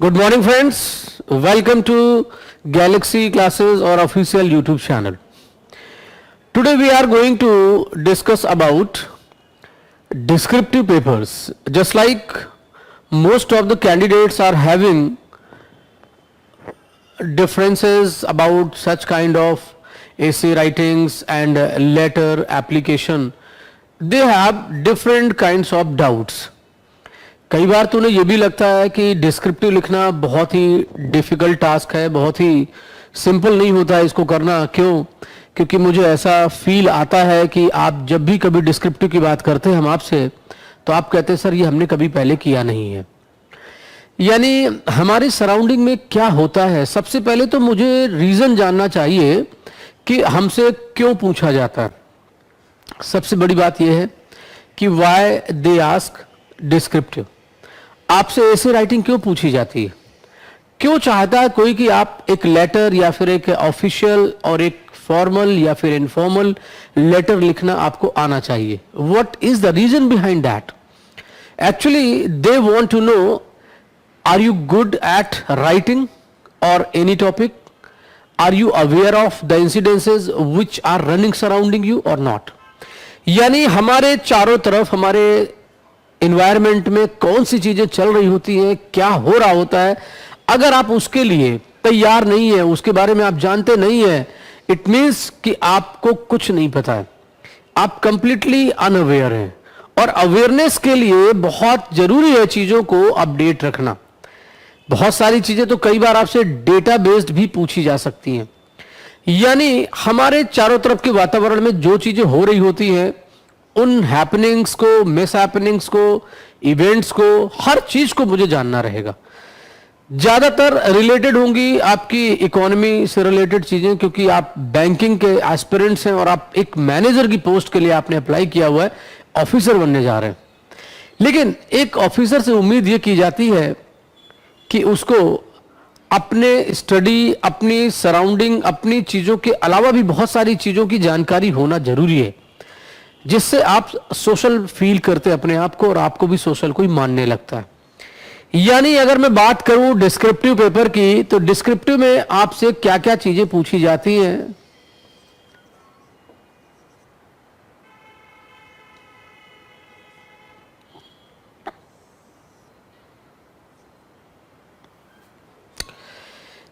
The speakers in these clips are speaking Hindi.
Good morning, friends. Welcome to Galaxy Classes or official YouTube channel. Today we are going to discuss about descriptive papers. Just like most of the candidates are having differences about such kind of essay writings and letter application, they have different kinds of doubts. कई बार तो उन्हें ये भी लगता है कि डिस्क्रिप्टिव लिखना बहुत ही डिफ़िकल्ट टास्क है, बहुत ही सिंपल नहीं होता है इसको करना। क्यों? क्योंकि मुझे ऐसा फील आता है कि आप जब भी कभी डिस्क्रिप्टिव की बात करते हैं हम आपसे, तो आप कहते हैं सर ये हमने कभी पहले किया नहीं है। यानी हमारी सराउंडिंग में क्या होता है, सबसे पहले तो मुझे रीज़न जानना चाहिए कि हमसे क्यों पूछा जाता है। सबसे बड़ी बात यह है कि वाई दे आस्क डिस्क्रिप्टिव, आपसे ऐसे राइटिंग क्यों पूछी जाती है, क्यों चाहता है कोई कि आप एक लेटर या फिर एक ऑफिशियल और एक फॉर्मल या फिर इनफॉर्मल लेटर लिखना आपको आना चाहिए। What is the reason behind that? Actually they want to know, are you good at writing और any topic? Are you aware of the incidences which are running surrounding you और नॉट? यानी हमारे चारों तरफ, हमारे इन्वायरमेंट में कौन सी चीजें चल रही होती हैं, क्या हो रहा होता है, अगर आप उसके लिए तैयार नहीं है, उसके बारे में आप जानते नहीं है, इट मीन्स कि आपको कुछ नहीं पता है, आप कंप्लीटली अनअवेयर हैं। और अवेयरनेस के लिए बहुत जरूरी है चीजों को अपडेट रखना। बहुत सारी चीजें तो कई बार आपसे डेटा बेस्ड भी पूछी जा सकती हैं। यानी हमारे चारों तरफ के वातावरण में जो चीजें हो रही होती हैं, उन हैपनिंग्स को, मिस हैपनिंग्स को, इवेंट्स को, हर चीज को मुझे जानना रहेगा। ज्यादातर रिलेटेड होंगी आपकी इकोनॉमी से रिलेटेड चीजें, क्योंकि आप बैंकिंग के एस्पिरेंट्स हैं और आप एक मैनेजर की पोस्ट के लिए आपने अप्लाई किया हुआ है, ऑफिसर बनने जा रहे हैं। लेकिन एक ऑफिसर से उम्मीद यह की जाती है कि उसको अपने स्टडी, अपनी सराउंडिंग, अपनी चीजों के अलावा भी बहुत सारी चीजों की जानकारी होना जरूरी है, जिससे आप सोशल फील करते अपने आप को और आपको भी सोशल कोई मानने लगता है। यानी अगर मैं बात करूं डिस्क्रिप्टिव पेपर की, तो डिस्क्रिप्टिव में आपसे क्या क्या चीजें पूछी जाती हैं।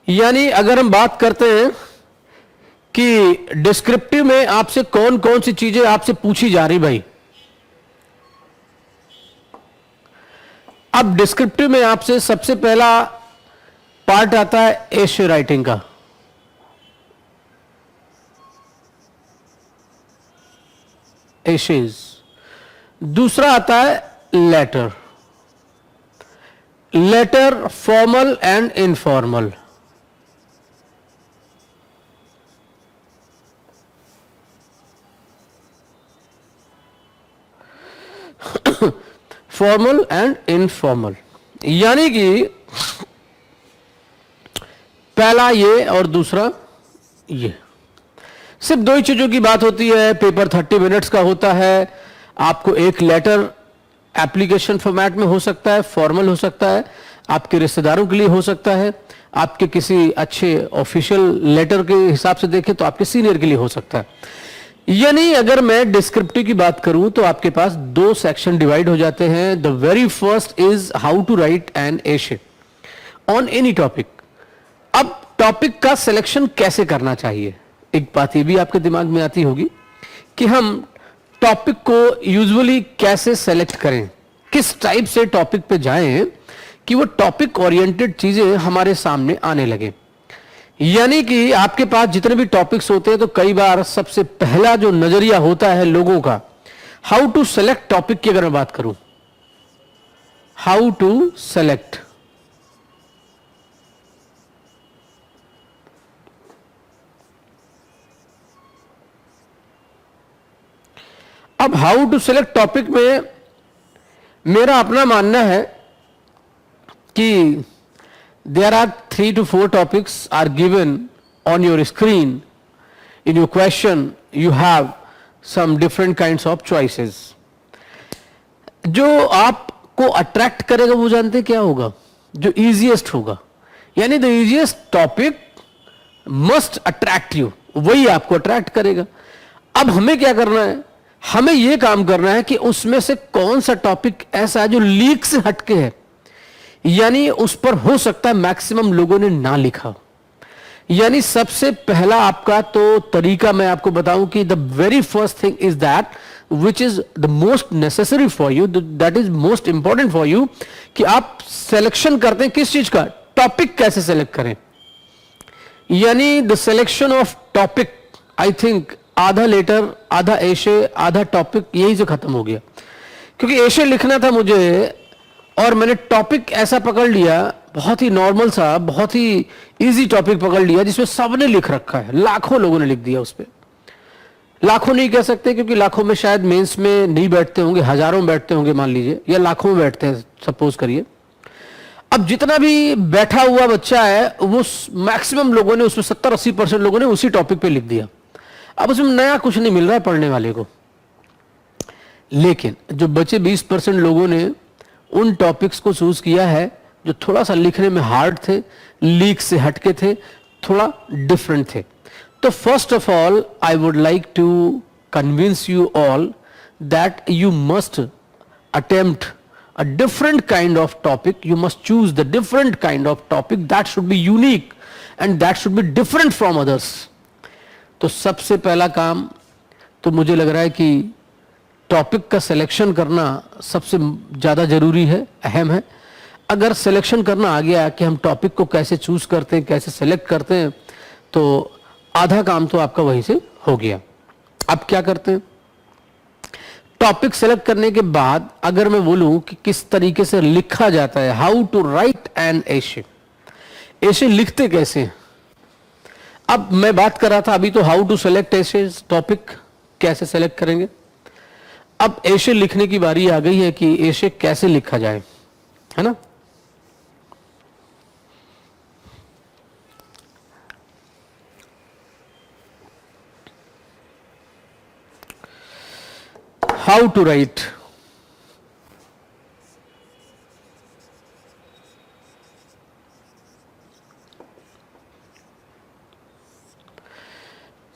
यानी अगर हम बात करते हैं कि डिस्क्रिप्टिव में आपसे कौन कौन सी चीजें आपसे पूछी जा रही भाई। अब डिस्क्रिप्टिव में आपसे सबसे पहला पार्ट आता है एशे राइटिंग का। एशेज। दूसरा आता है letter. Letter formal and informal. Formal and informal, यानी कि पहला ये और दूसरा ये। सिर्फ दो ही चीजों की बात होती है। पेपर 30 मिनट्स का होता है। आपको एक लेटर एप्लीकेशन फॉर्मेट में हो सकता है, फॉर्मल हो सकता है, आपके रिश्तेदारों के लिए हो सकता है, आपके किसी अच्छे ऑफिशियल लेटर के हिसाब से देखें तो आपके सीनियर के लिए हो सकता है। यानी अगर मैं डिस्क्रिप्टिव की बात करूं तो आपके पास दो सेक्शन डिवाइड हो जाते हैं। The very first is how to write an essay on any topic. अब टॉपिक का सिलेक्शन कैसे करना चाहिए, एक बात ये भी आपके दिमाग में आती होगी कि हम टॉपिक को यूजुअली कैसे सेलेक्ट करें, किस टाइप से टॉपिक पे जाएं कि वो टॉपिक ओरिएंटेड चीजें हमारे सामने आने लगे। यानी कि आपके पास जितने भी टॉपिक्स होते हैं, तो कई बार सबसे पहला जो नजरिया होता है लोगों का, हाउ टू सेलेक्ट टॉपिक की अगर मैं बात करूं, हाउ टू सेलेक्ट। अब हाउ टू सेलेक्ट टॉपिक में मेरा अपना मानना है कि there are 3 to 4 topics are given on your screen. In your question you have some different kinds of choices. जो आपको अट्रैक्ट करेगा वो जानते क्या होगा? जो इजीएस्ट होगा, यानी the easiest topic must attract you, वही आपको अट्रैक्ट करेगा। अब हमें क्या करना है, हमें यह काम करना है कि उसमें से कौन सा टॉपिक ऐसा है जो लीक से हटके है, यानी उस पर हो सकता है मैक्सिमम लोगों ने ना लिखा। यानी सबसे पहला आपका तो तरीका मैं आपको बताऊं कि the very first thing is that which is the most necessary for you, that is most important for you, कि आप सिलेक्शन करते हैं किस चीज का, टॉपिक कैसे सेलेक्ट करें। यानी the selection of topic, I think आधा लेटर, आधा एशे, आधा टॉपिक यही से खत्म हो गया। क्योंकि एशे लिखना था मुझे और मैंने टॉपिक ऐसा पकड़ लिया, बहुत ही नॉर्मल सा, बहुत ही इजी टॉपिक पकड़ लिया जिसमें सबने लिख रखा है, लाखों लोगों ने लिख दिया उस पर। लाखों नहीं कह सकते क्योंकि लाखों में शायद मेंस में नहीं बैठते होंगे, हजारों में बैठते होंगे मान लीजिए, या लाखों में बैठते हैं सपोज करिए। अब जितना भी बैठा हुआ बच्चा है वो मैक्सिमम लोगों ने उसमें 70-80% लोगों ने उसी टॉपिक पे लिख दिया। अब उसमें नया कुछ नहीं मिल रहा है पढ़ने वाले को। लेकिन जो बचे 20% लोगों ने उन टॉपिक्स को चूज किया है जो थोड़ा सा लिखने में हार्ड थे, लीक से हटके थे, थोड़ा डिफरेंट थे। तो first of all I would like to convince you all that you must attempt a different kind of topic. You must choose the different kind of topic that should be unique and that should be different from others. तो सबसे पहला काम तो मुझे लग रहा है कि टॉपिक का सिलेक्शन करना सबसे ज़्यादा जरूरी है, अहम है। अगर सिलेक्शन करना आ गया कि हम टॉपिक को कैसे चूज करते हैं, कैसे सेलेक्ट करते हैं, तो आधा काम तो आपका वहीं से हो गया। अब क्या करते हैं, टॉपिक सेलेक्ट करने के बाद अगर मैं बोलूं कि किस तरीके से लिखा जाता है, हाउ टू राइट एन एशे, एशे लिखते कैसे हैं। अब मैं बात कर रहा था अभी तो हाउ टू सेलेक्ट एशे, टॉपिक कैसे सेलेक्ट करेंगे। अब एशे लिखने की बारी आ गई है कि एशे कैसे लिखा जाए, है ना। हाउ टू राइट,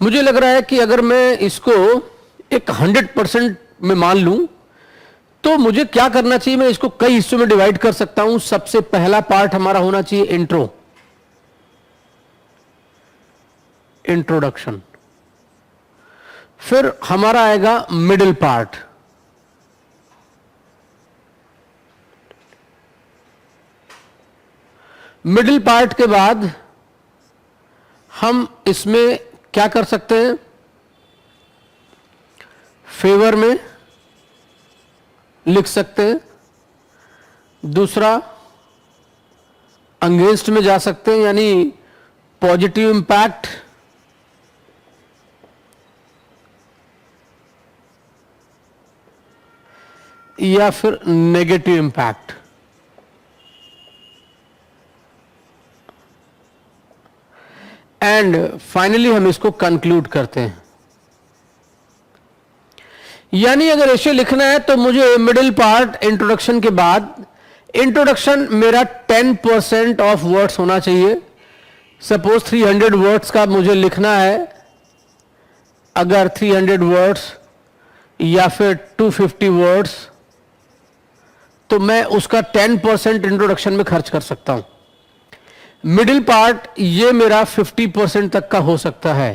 मुझे लग रहा है कि अगर मैं इसको एक 100% में मान लूं तो मुझे क्या करना चाहिए, मैं इसको कई हिस्सों में डिवाइड कर सकता हूं। सबसे पहला पार्ट हमारा होना चाहिए इंट्रो, इंट्रोडक्शन। फिर हमारा आएगा मिडिल पार्ट, मिडिल पार्ट के बाद हम इसमें क्या कर सकते हैं, फेवर में लिख सकते हैं, दूसरा अगेंस्ट में जा सकते हैं, यानी पॉजिटिव इंपैक्ट, या फिर नेगेटिव इंपैक्ट। एंड फाइनली हम इसको कंक्लूड करते हैं। यानी अगर ऐसे लिखना है तो मुझे मिडिल पार्ट इंट्रोडक्शन के बाद, इंट्रोडक्शन मेरा 10% ऑफ वर्ड्स होना चाहिए। सपोज 300 वर्ड्स का मुझे लिखना है, अगर 300 वर्ड्स या फिर 250 वर्ड्स, तो मैं उसका 10% इंट्रोडक्शन में खर्च कर सकता हूं। मिडिल पार्ट ये मेरा 50% तक का हो सकता है।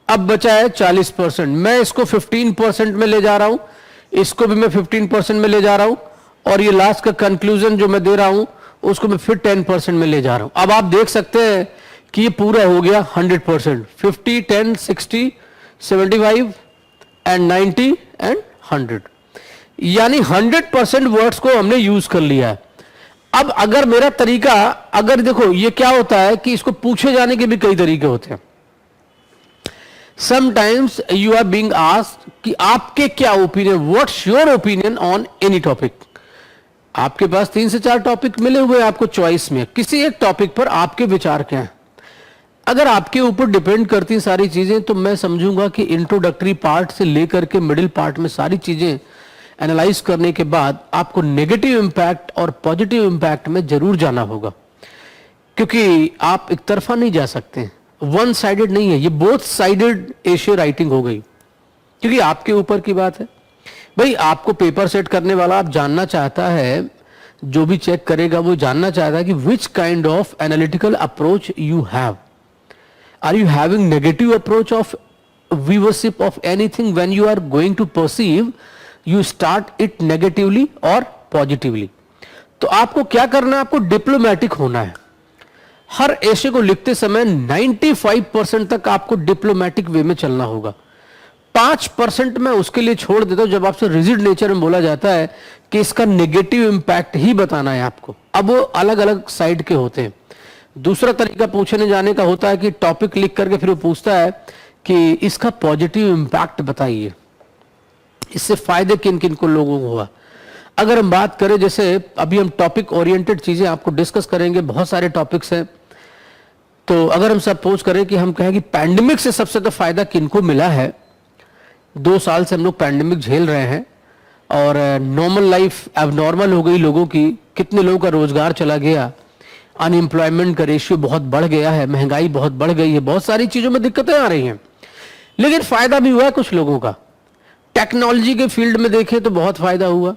अब बचा है 40%, मैं इसको 15% में ले जा रहा हूं, इसको भी मैं 15% में ले जा रहा हूं, और ये लास्ट का कंक्लूजन जो मैं दे रहा हूं उसको मैं फिर 10% में ले जा रहा हूं। अब आप देख सकते हैं कि ये पूरा हो गया 100%, 50, 10, 60, 75 एंड 90 एंड 100, यानी 100% वर्ड्स को हमने यूज कर लिया है। अब अगर मेरा तरीका, अगर देखो ये क्या होता है कि इसको पूछे जाने के भी कई तरीके होते हैं। Sometimes you are being asked कि आपके क्या opinion, what's your opinion on any topic. आपके पास 3 से 4 टॉपिक मिले हुए हैं आपको चॉइस में, किसी एक टॉपिक पर आपके विचार क्या हैं। अगर आपके ऊपर डिपेंड करती सारी चीजें तो मैं समझूंगा कि इंट्रोडक्टरी पार्ट से लेकर के मिडिल पार्ट में सारी चीजें एनालाइज करने के बाद आपको नेगेटिव इम्पैक्ट और पॉजिटिव इम्पैक्ट में जरूर जाना होगा, क्योंकि आप एक तरफा नहीं जा सकते, वन साइडेड नहीं है, ये बोथ साइडेड एशे राइटिंग हो गई, क्योंकि आपके ऊपर की बात है। भाई आपको पेपर सेट करने वाला आप जानना चाहता है, जो भी चेक करेगा वो जानना चाहता है कि which kind of analytical approach you have. Are you having negative approach of viewership of anything when you are going to perceive, you start it negatively और पॉजिटिवली। तो आपको क्या करना है, आपको डिप्लोमेटिक होना है। हर एशे को लिखते समय 95% तक आपको डिप्लोमेटिक वे में चलना होगा। 5% मैं उसके लिए छोड़ देता हूं जब आपसे रिजिड नेचर में बोला जाता है कि इसका नेगेटिव इंपैक्ट ही बताना है आपको। अब वो अलग अलग साइड के होते हैं। दूसरा तरीका पूछने जाने का होता है कि टॉपिक लिख करके फिर वो पूछता है कि इसका पॉजिटिव इंपैक्ट बताइए, इससे फायदे किन किन को लोगों को हुआ। अगर हम बात करें, जैसे अभी हम टॉपिक ओरिएंटेड चीजें आपको डिस्कस करेंगे, बहुत सारे टॉपिक्स हैं। तो अगर हम सपोज करें कि हम कहें कि पैंडेमिक से सबसे तो फायदा किनको मिला है, 2 साल से हम लोग पैंडेमिक झेल रहे हैं और नॉर्मल लाइफ अब नॉर्मल हो गई लोगों की, कितने लोगों का रोजगार चला गया, अनएम्प्लॉयमेंट का रेशियो बहुत बढ़ गया है, महंगाई बहुत बढ़ गई है, बहुत सारी चीजों में दिक्कतें आ रही हैं, लेकिन फायदा भी हुआ है कुछ लोगों का। टेक्नोलॉजी के फील्ड में देखें तो बहुत फायदा हुआ,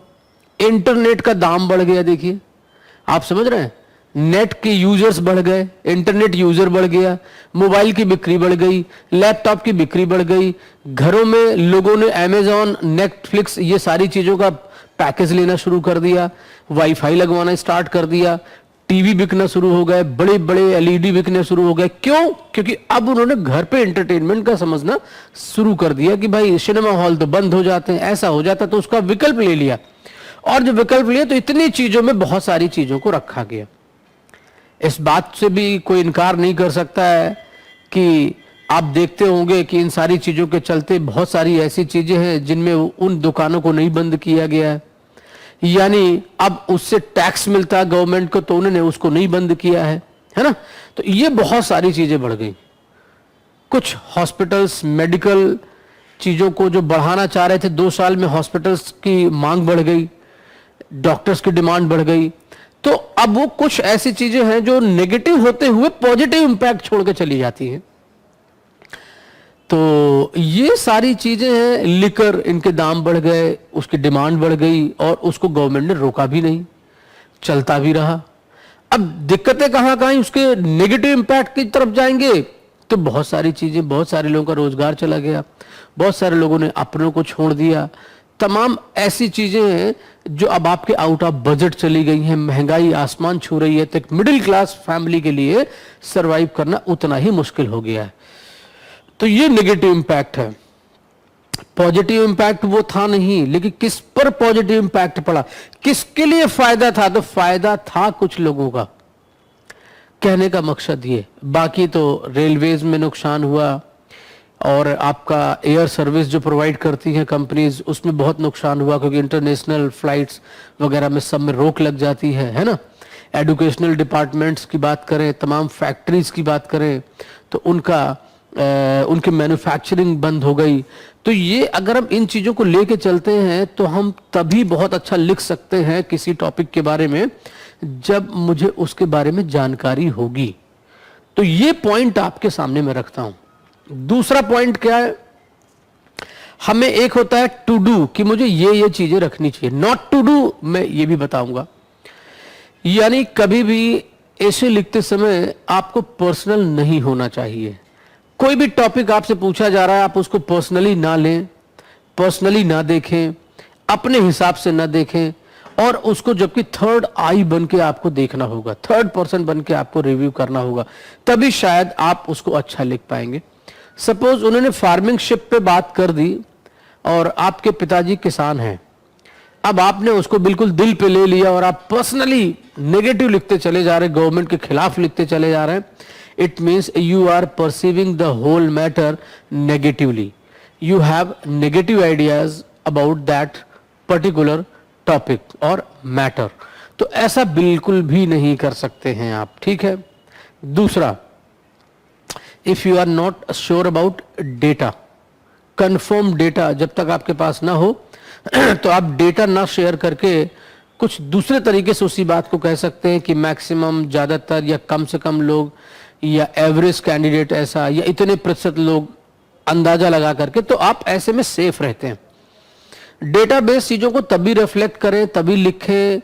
इंटरनेट का दाम बढ़ गया। देखिए आप समझ रहे हैं, नेट के यूजर्स बढ़ गए, इंटरनेट यूजर बढ़ गया, मोबाइल की बिक्री बढ़ गई, लैपटॉप की बिक्री बढ़ गई, घरों में लोगों ने अमेजॉन, नेटफ्लिक्स ये सारी चीजों का पैकेज लेना शुरू कर दिया, वाईफाई लगवाना स्टार्ट कर दिया, टीवी बिकना शुरू हो गए, बड़े बड़े एलईडी बिकने शुरू हो गए। क्यों? क्योंकि अब उन्होंने घर पे एंटरटेनमेंट का समझना शुरू कर दिया कि भाई सिनेमा हॉल तो बंद हो जाते हैं, ऐसा हो जाता, तो उसका विकल्प ले लिया। और जो विकल्प लिया तो इतनी चीजों में बहुत सारी चीजों को रखा गया। इस बात से भी कोई इनकार नहीं कर सकता है कि आप देखते होंगे कि इन सारी चीजों के चलते बहुत सारी ऐसी चीजें हैं जिनमें उन दुकानों को नहीं बंद किया गया है, यानी अब उससे टैक्स मिलता है गवर्नमेंट को, तो उन्होंने उसको नहीं बंद किया है ना। तो ये बहुत सारी चीजें बढ़ गई। कुछ हॉस्पिटल्स, मेडिकल चीजों को जो बढ़ाना चाह रहे थे, 2 साल में हॉस्पिटल्स की मांग बढ़ गई, डॉक्टर्स की डिमांड बढ़ गई। तो अब वो कुछ ऐसी चीजें हैं जो नेगेटिव होते हुए पॉजिटिव इंपैक्ट छोड़ के चली जाती हैं। तो ये सारी चीजें हैं। लिकर, इनके दाम बढ़ गए, उसकी डिमांड बढ़ गई और उसको गवर्नमेंट ने रोका भी नहीं, चलता भी रहा। अब दिक्कतें कहां कहां उसके नेगेटिव इंपैक्ट की तरफ जाएंगे, तो बहुत सारी चीजें, बहुत सारे लोगों का रोजगार चला गया, बहुत सारे लोगों ने अपनों को छोड़ दिया, तमाम ऐसी चीजें हैं जो अब आपके आउट ऑफ बजट चली गई हैं, महंगाई आसमान छू रही है, तो एक मिडिल क्लास फैमिली के लिए सरवाइव करना उतना ही मुश्किल हो गया है। तो ये नेगेटिव इंपैक्ट है। पॉजिटिव इंपैक्ट वो था नहीं, लेकिन किस पर पॉजिटिव इंपैक्ट पड़ा, किसके लिए फायदा था? तो फायदा था कुछ लोगों का। कहने का मकसद ये, बाकी तो रेलवेज में नुकसान हुआ और आपका एयर सर्विस जो प्रोवाइड करती हैं कंपनीज, उसमें बहुत नुकसान हुआ, क्योंकि इंटरनेशनल फ्लाइट्स वगैरह में सब में रोक लग जाती है ना। एजुकेशनल डिपार्टमेंट्स की बात करें, तमाम फैक्ट्रीज की बात करें, तो उनकी मैन्युफैक्चरिंग बंद हो गई। तो ये अगर हम इन चीजों को लेके चलते हैं तो हम तभी बहुत अच्छा लिख सकते हैं किसी टॉपिक के बारे में जब मुझे उसके बारे में जानकारी होगी। तो ये पॉइंट आपके सामने मैं रखता हूं। दूसरा पॉइंट क्या है, हमें एक होता है टू डू कि मुझे ये चीजें रखनी चाहिए, नॉट टू डू मैं ये भी बताऊंगा। यानी कभी भी ऐसे लिखते समय आपको पर्सनल नहीं होना चाहिए। कोई भी टॉपिक आपसे पूछा जा रहा है, आप उसको पर्सनली ना लें, पर्सनली ना देखें, अपने हिसाब से ना देखें, और उसको जबकि थर्ड आई बन के आपको देखना होगा, थर्ड पर्सन बन के आपको रिव्यू करना होगा, तभी शायद आप उसको अच्छा लिख पाएंगे। सपोज उन्होंने फार्मिंग शिप पे बात कर दी और आपके पिताजी किसान हैं, अब आपने उसको बिल्कुल दिल पे ले लिया और आप पर्सनली नेगेटिव लिखते चले जा रहे, गवर्नमेंट के खिलाफ लिखते चले जा रहे हैं। It means you are perceiving the whole matter negatively. You have negative ideas about that particular topic or matter. तो ऐसा बिल्कुल भी नहीं कर सकते हैं आप, ठीक है। दूसरा, if you are not sure about data, confirm data जब तक आपके पास ना हो, तो आप डेटा ना शेयर करके कुछ दूसरे तरीके से उसी बात को कह सकते हैं कि मैक्सिमम, ज़्यादातर या कम से कम लोग या एवरेज कैंडिडेट ऐसा या इतने प्रतिशत लोग, अंदाजा लगा करके, तो आप ऐसे में सेफ रहते हैं। डेटाबेस चीज़ों को तभी रिफ्लेक्ट करें, तभी लिखें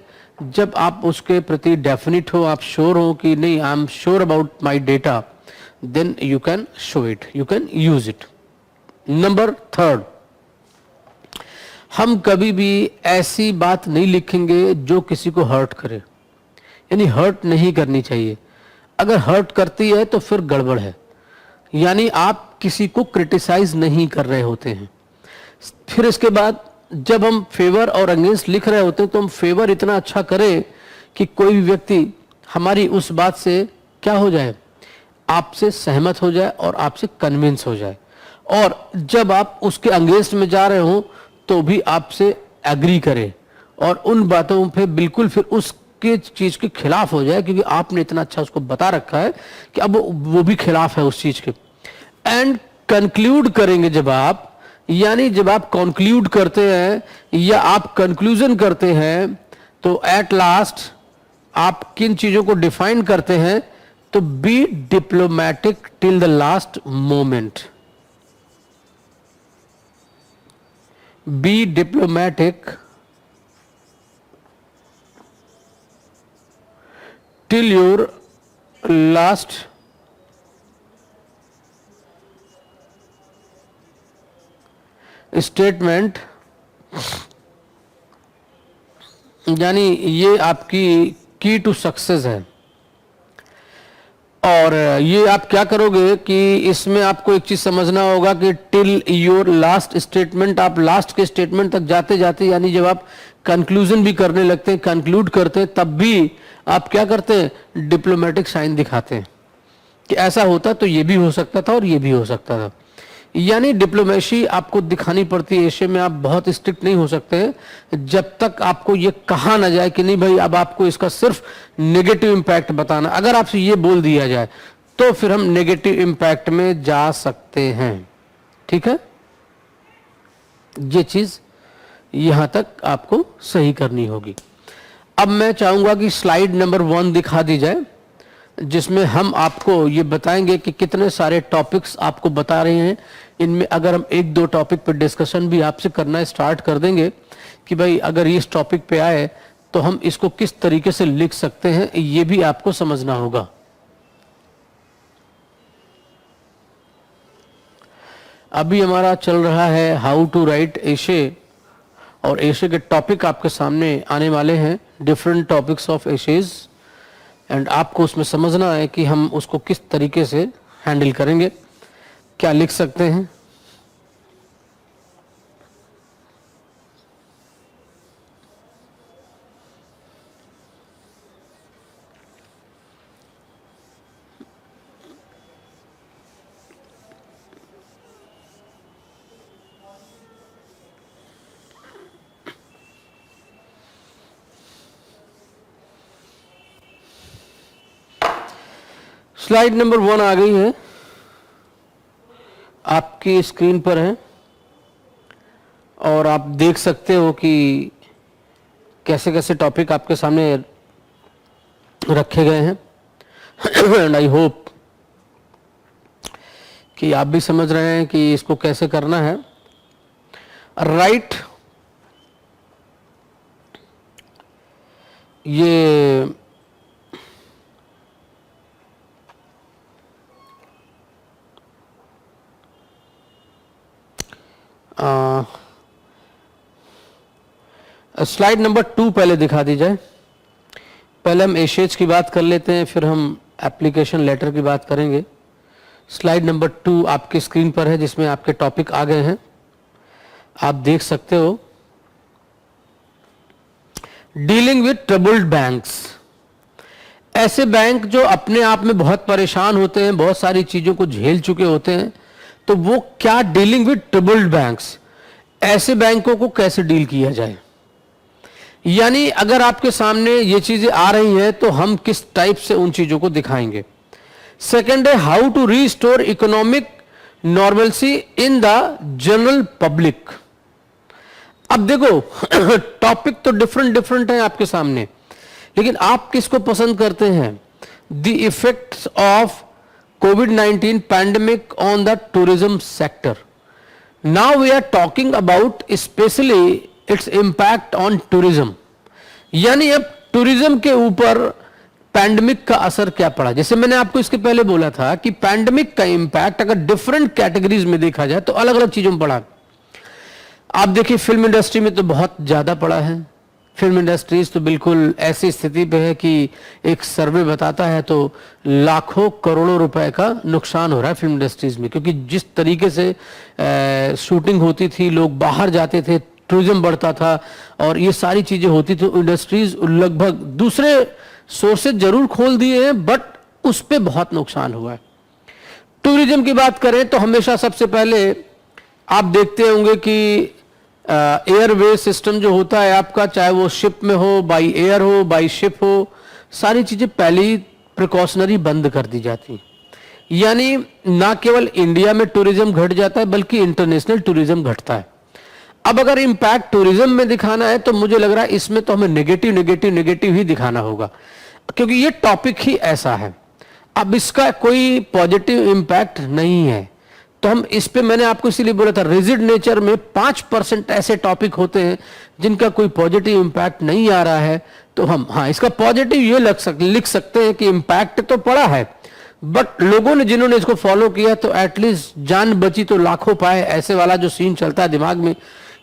जब आप उसके प्रति डेफिनिट हो, आप श्योर हो कि नहीं, I am sure about my data, then you can show it, you can use it. Number third, हम कभी भी ऐसी बात नहीं लिखेंगे जो किसी को हर्ट करे, यानी हर्ट नहीं करनी चाहिए। अगर हर्ट करती है तो फिर गड़बड़ है, यानी आप किसी को क्रिटिसाइज नहीं कर रहे होते हैं। फिर इसके बाद जब हम फेवर और अगेंस्ट लिख रहे होते हैं तो हम फेवर इतना अच्छा करें कि कोई भी व्यक्ति हमारी उस बात से क्या हो जाए, आपसे सहमत हो जाए और आपसे कन्विंस हो जाए, और जब आप उसके अगेंस्ट में जा रहे हो तो भी आपसे एग्री करे और उन बातों पे बिल्कुल फिर उसके चीज के खिलाफ हो जाए, क्योंकि आपने इतना अच्छा उसको बता रखा है कि अब वो भी खिलाफ है उस चीज के। एंड कंक्लूड करेंगे जब आप, यानी जब आप कंक्लूड करते हैं या आप कंक्लूजन करते हैं, तो एट लास्ट आप किन चीजों को डिफाइन करते हैं, तो B diplomatic till the last moment. B diplomatic till your last statement, यानी ये आपकी की टू सक्सेस है। और ये आप क्या करोगे कि इसमें आपको एक चीज समझना होगा कि टिल योर लास्ट स्टेटमेंट, आप लास्ट के स्टेटमेंट तक जाते जाते, यानी जब आप कंक्लूजन भी करने लगते हैं, कंक्लूड करते हैं, तब भी आप क्या करते हैं, डिप्लोमेटिक साइन दिखाते हैं कि ऐसा होता तो ये भी हो सकता था और ये भी हो सकता था। यानी डिप्लोमेसी आपको दिखानी पड़ती है। ऐसे में आप बहुत स्ट्रिक्ट नहीं हो सकते जब तक आपको ये कहा ना जाए कि नहीं भाई अब आपको इसका सिर्फ नेगेटिव इम्पैक्ट बताना। अगर आपसे ये बोल दिया जाए तो फिर हम नेगेटिव इम्पैक्ट में जा सकते हैं। ठीक है, ये चीज यहां तक आपको सही करनी होगी। अब मैं चाहूंगा कि स्लाइड नंबर 1 दिखा दी जाए, जिसमें हम आपको ये बताएंगे कि कितने सारे टॉपिक्स आपको बता रहे हैं। इनमें अगर हम 1-2 टॉपिक पर डिस्कशन भी आपसे करना स्टार्ट कर देंगे कि भाई अगर ये इस टॉपिक पे आए तो हम इसको किस तरीके से लिख सकते हैं, ये भी आपको समझना होगा। अभी हमारा चल रहा है हाउ टू राइट एशे, और एशे के टॉपिक आपके सामने आने वाले हैं, different topics of Ashes, and आपको उसमें समझना है कि हम उसको किस तरीके से हैंडल करेंगे, क्या लिख सकते हैं। स्लाइड नंबर 1 आ गई है, आपकी स्क्रीन पर है, और आप देख सकते हो कि कैसे कैसे टॉपिक आपके सामने रखे गए हैं। एंड आई होप कि आप भी समझ रहे हैं कि इसको कैसे करना है। राइट, ये स्लाइड नंबर 2 पहले दिखा दी जाए। पहले हम एशेज की बात कर लेते हैं, फिर हम एप्लीकेशन लेटर की बात करेंगे। स्लाइड नंबर 2 आपकी स्क्रीन पर है, जिसमें आपके टॉपिक आ गए हैं, आप देख सकते हो। डीलिंग विद ट्रबल्ड बैंक्स, ऐसे बैंक जो अपने आप में बहुत परेशान होते हैं, बहुत सारी चीजों को झेल चुके होते हैं, तो वो क्या, डीलिंग विद ट्रबल्ड बैंक्स, ऐसे बैंकों को कैसे डील किया जाए। यानी अगर आपके सामने ये चीजें आ रही हैं तो हम किस टाइप से उन चीजों को दिखाएंगे। सेकंड है how to restore economic normalcy in the general public. अब देखो टॉपिक तो डिफरेंट डिफरेंट है आपके सामने, लेकिन आप किसको पसंद करते हैं? द इफेक्ट्स ऑफ कोविड-19 pandemic on the tourism sector. Now we are talking about specially its impact on tourism. यानी अब टूरिज्म के ऊपर पैंडेमिक का असर क्या पड़ा. जैसे मैंने आपको इसके पहले बोला था कि पैंडेमिक का इंपैक्ट अगर डिफरेंट कैटेगरीज में देखा जाए तो अलग अलग चीजों में पड़ा. आप देखिए फिल्म इंडस्ट्री में तो बहुत ज्यादा पड़ा है. फिल्म इंडस्ट्रीज तो बिल्कुल ऐसी स्थिति पे है कि एक सर्वे बताता है तो लाखों करोड़ों रुपए का नुकसान हो रहा है फिल्म इंडस्ट्रीज में, क्योंकि जिस तरीके से शूटिंग होती थी, लोग बाहर जाते थे, टूरिज्म बढ़ता था और ये सारी चीजें होती थी. इंडस्ट्रीज लगभग दूसरे सोर्सेज जरूर खोल दिए हैं बट उस पर बहुत नुकसान हुआ है. टूरिज्म की बात करें तो हमेशा सबसे पहले आप देखते होंगे कि एयरवे सिस्टम जो होता है आपका, चाहे वो शिप में हो, बाई एयर हो, बाई शिप हो, सारी चीजें पहले ही प्रिकॉशनरी बंद कर दी जाती. यानी ना केवल इंडिया में टूरिज्म घट जाता है बल्कि इंटरनेशनल टूरिज्म घटता है. अब अगर इंपैक्ट टूरिज्म में दिखाना है तो मुझे लग रहा है इसमें तो हमें नेगेटिव नेगेटिव नेगेटिव ही दिखाना होगा, क्योंकि ये टॉपिक ही ऐसा है. अब इसका कोई पॉजिटिव इंपैक्ट नहीं है. तो हम इस पे, मैंने आपको इसीलिए बोला था, रिजिड नेचर में 5% ऐसे टॉपिक होते हैं जिनका कोई पॉजिटिव इंपैक्ट नहीं आ रहा है. तो हम इसका पॉजिटिव ये लिख सकते हैं कि इंपैक्ट तो पड़ा है बट लोगों ने, जिन्होंने इसको फॉलो किया तो एटलीस्ट जान बची तो लाखों पाए. ऐसे वाला जो सीन चलता है दिमाग में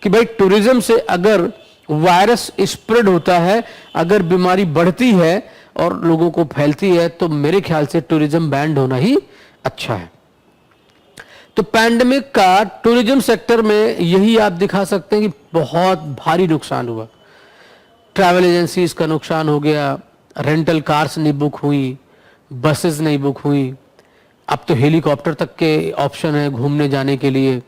कि भाई टूरिज्म से अगर वायरस स्प्रेड होता है, अगर बीमारी बढ़ती है और लोगों को फैलती है तो मेरे ख्याल से टूरिज्म बैंड होना ही अच्छा है. तो पैंडेमिक का टूरिज्म सेक्टर में यही आप दिखा सकते हैं कि बहुत भारी नुकसान हुआ. ट्रैवल एजेंसीज का नुकसान हो गया, रेंटल कार्स नहीं बुक हुई, बसेस नहीं बुक हुई, अब तो हेलीकॉप्टर तक के ऑप्शन है घूमने जाने के लिए,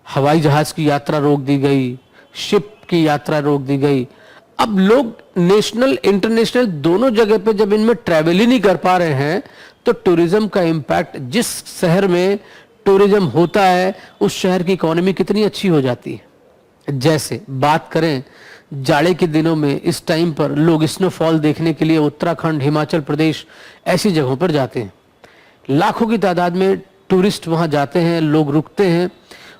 हवाई जहाज की यात्रा रोक दी गई, शिप की यात्रा रोक दी गई. अब लोग नेशनल इंटरनेशनल दोनों जगह पे जब इनमें ट्रैवल ही नहीं कर पा रहे हैं तो टूरिज्म का इंपैक्ट, जिस शहर में टूरिज्म होता है उस शहर की इकोनॉमी कितनी अच्छी हो जाती है. जैसे बात करें जाड़े के दिनों में, इस टाइम पर लोग स्नोफॉल देखने के लिए उत्तराखंड, हिमाचल प्रदेश ऐसी जगहों पर जाते हैं. लाखों की तादाद में टूरिस्ट वहां जाते हैं, लोग रुकते हैं.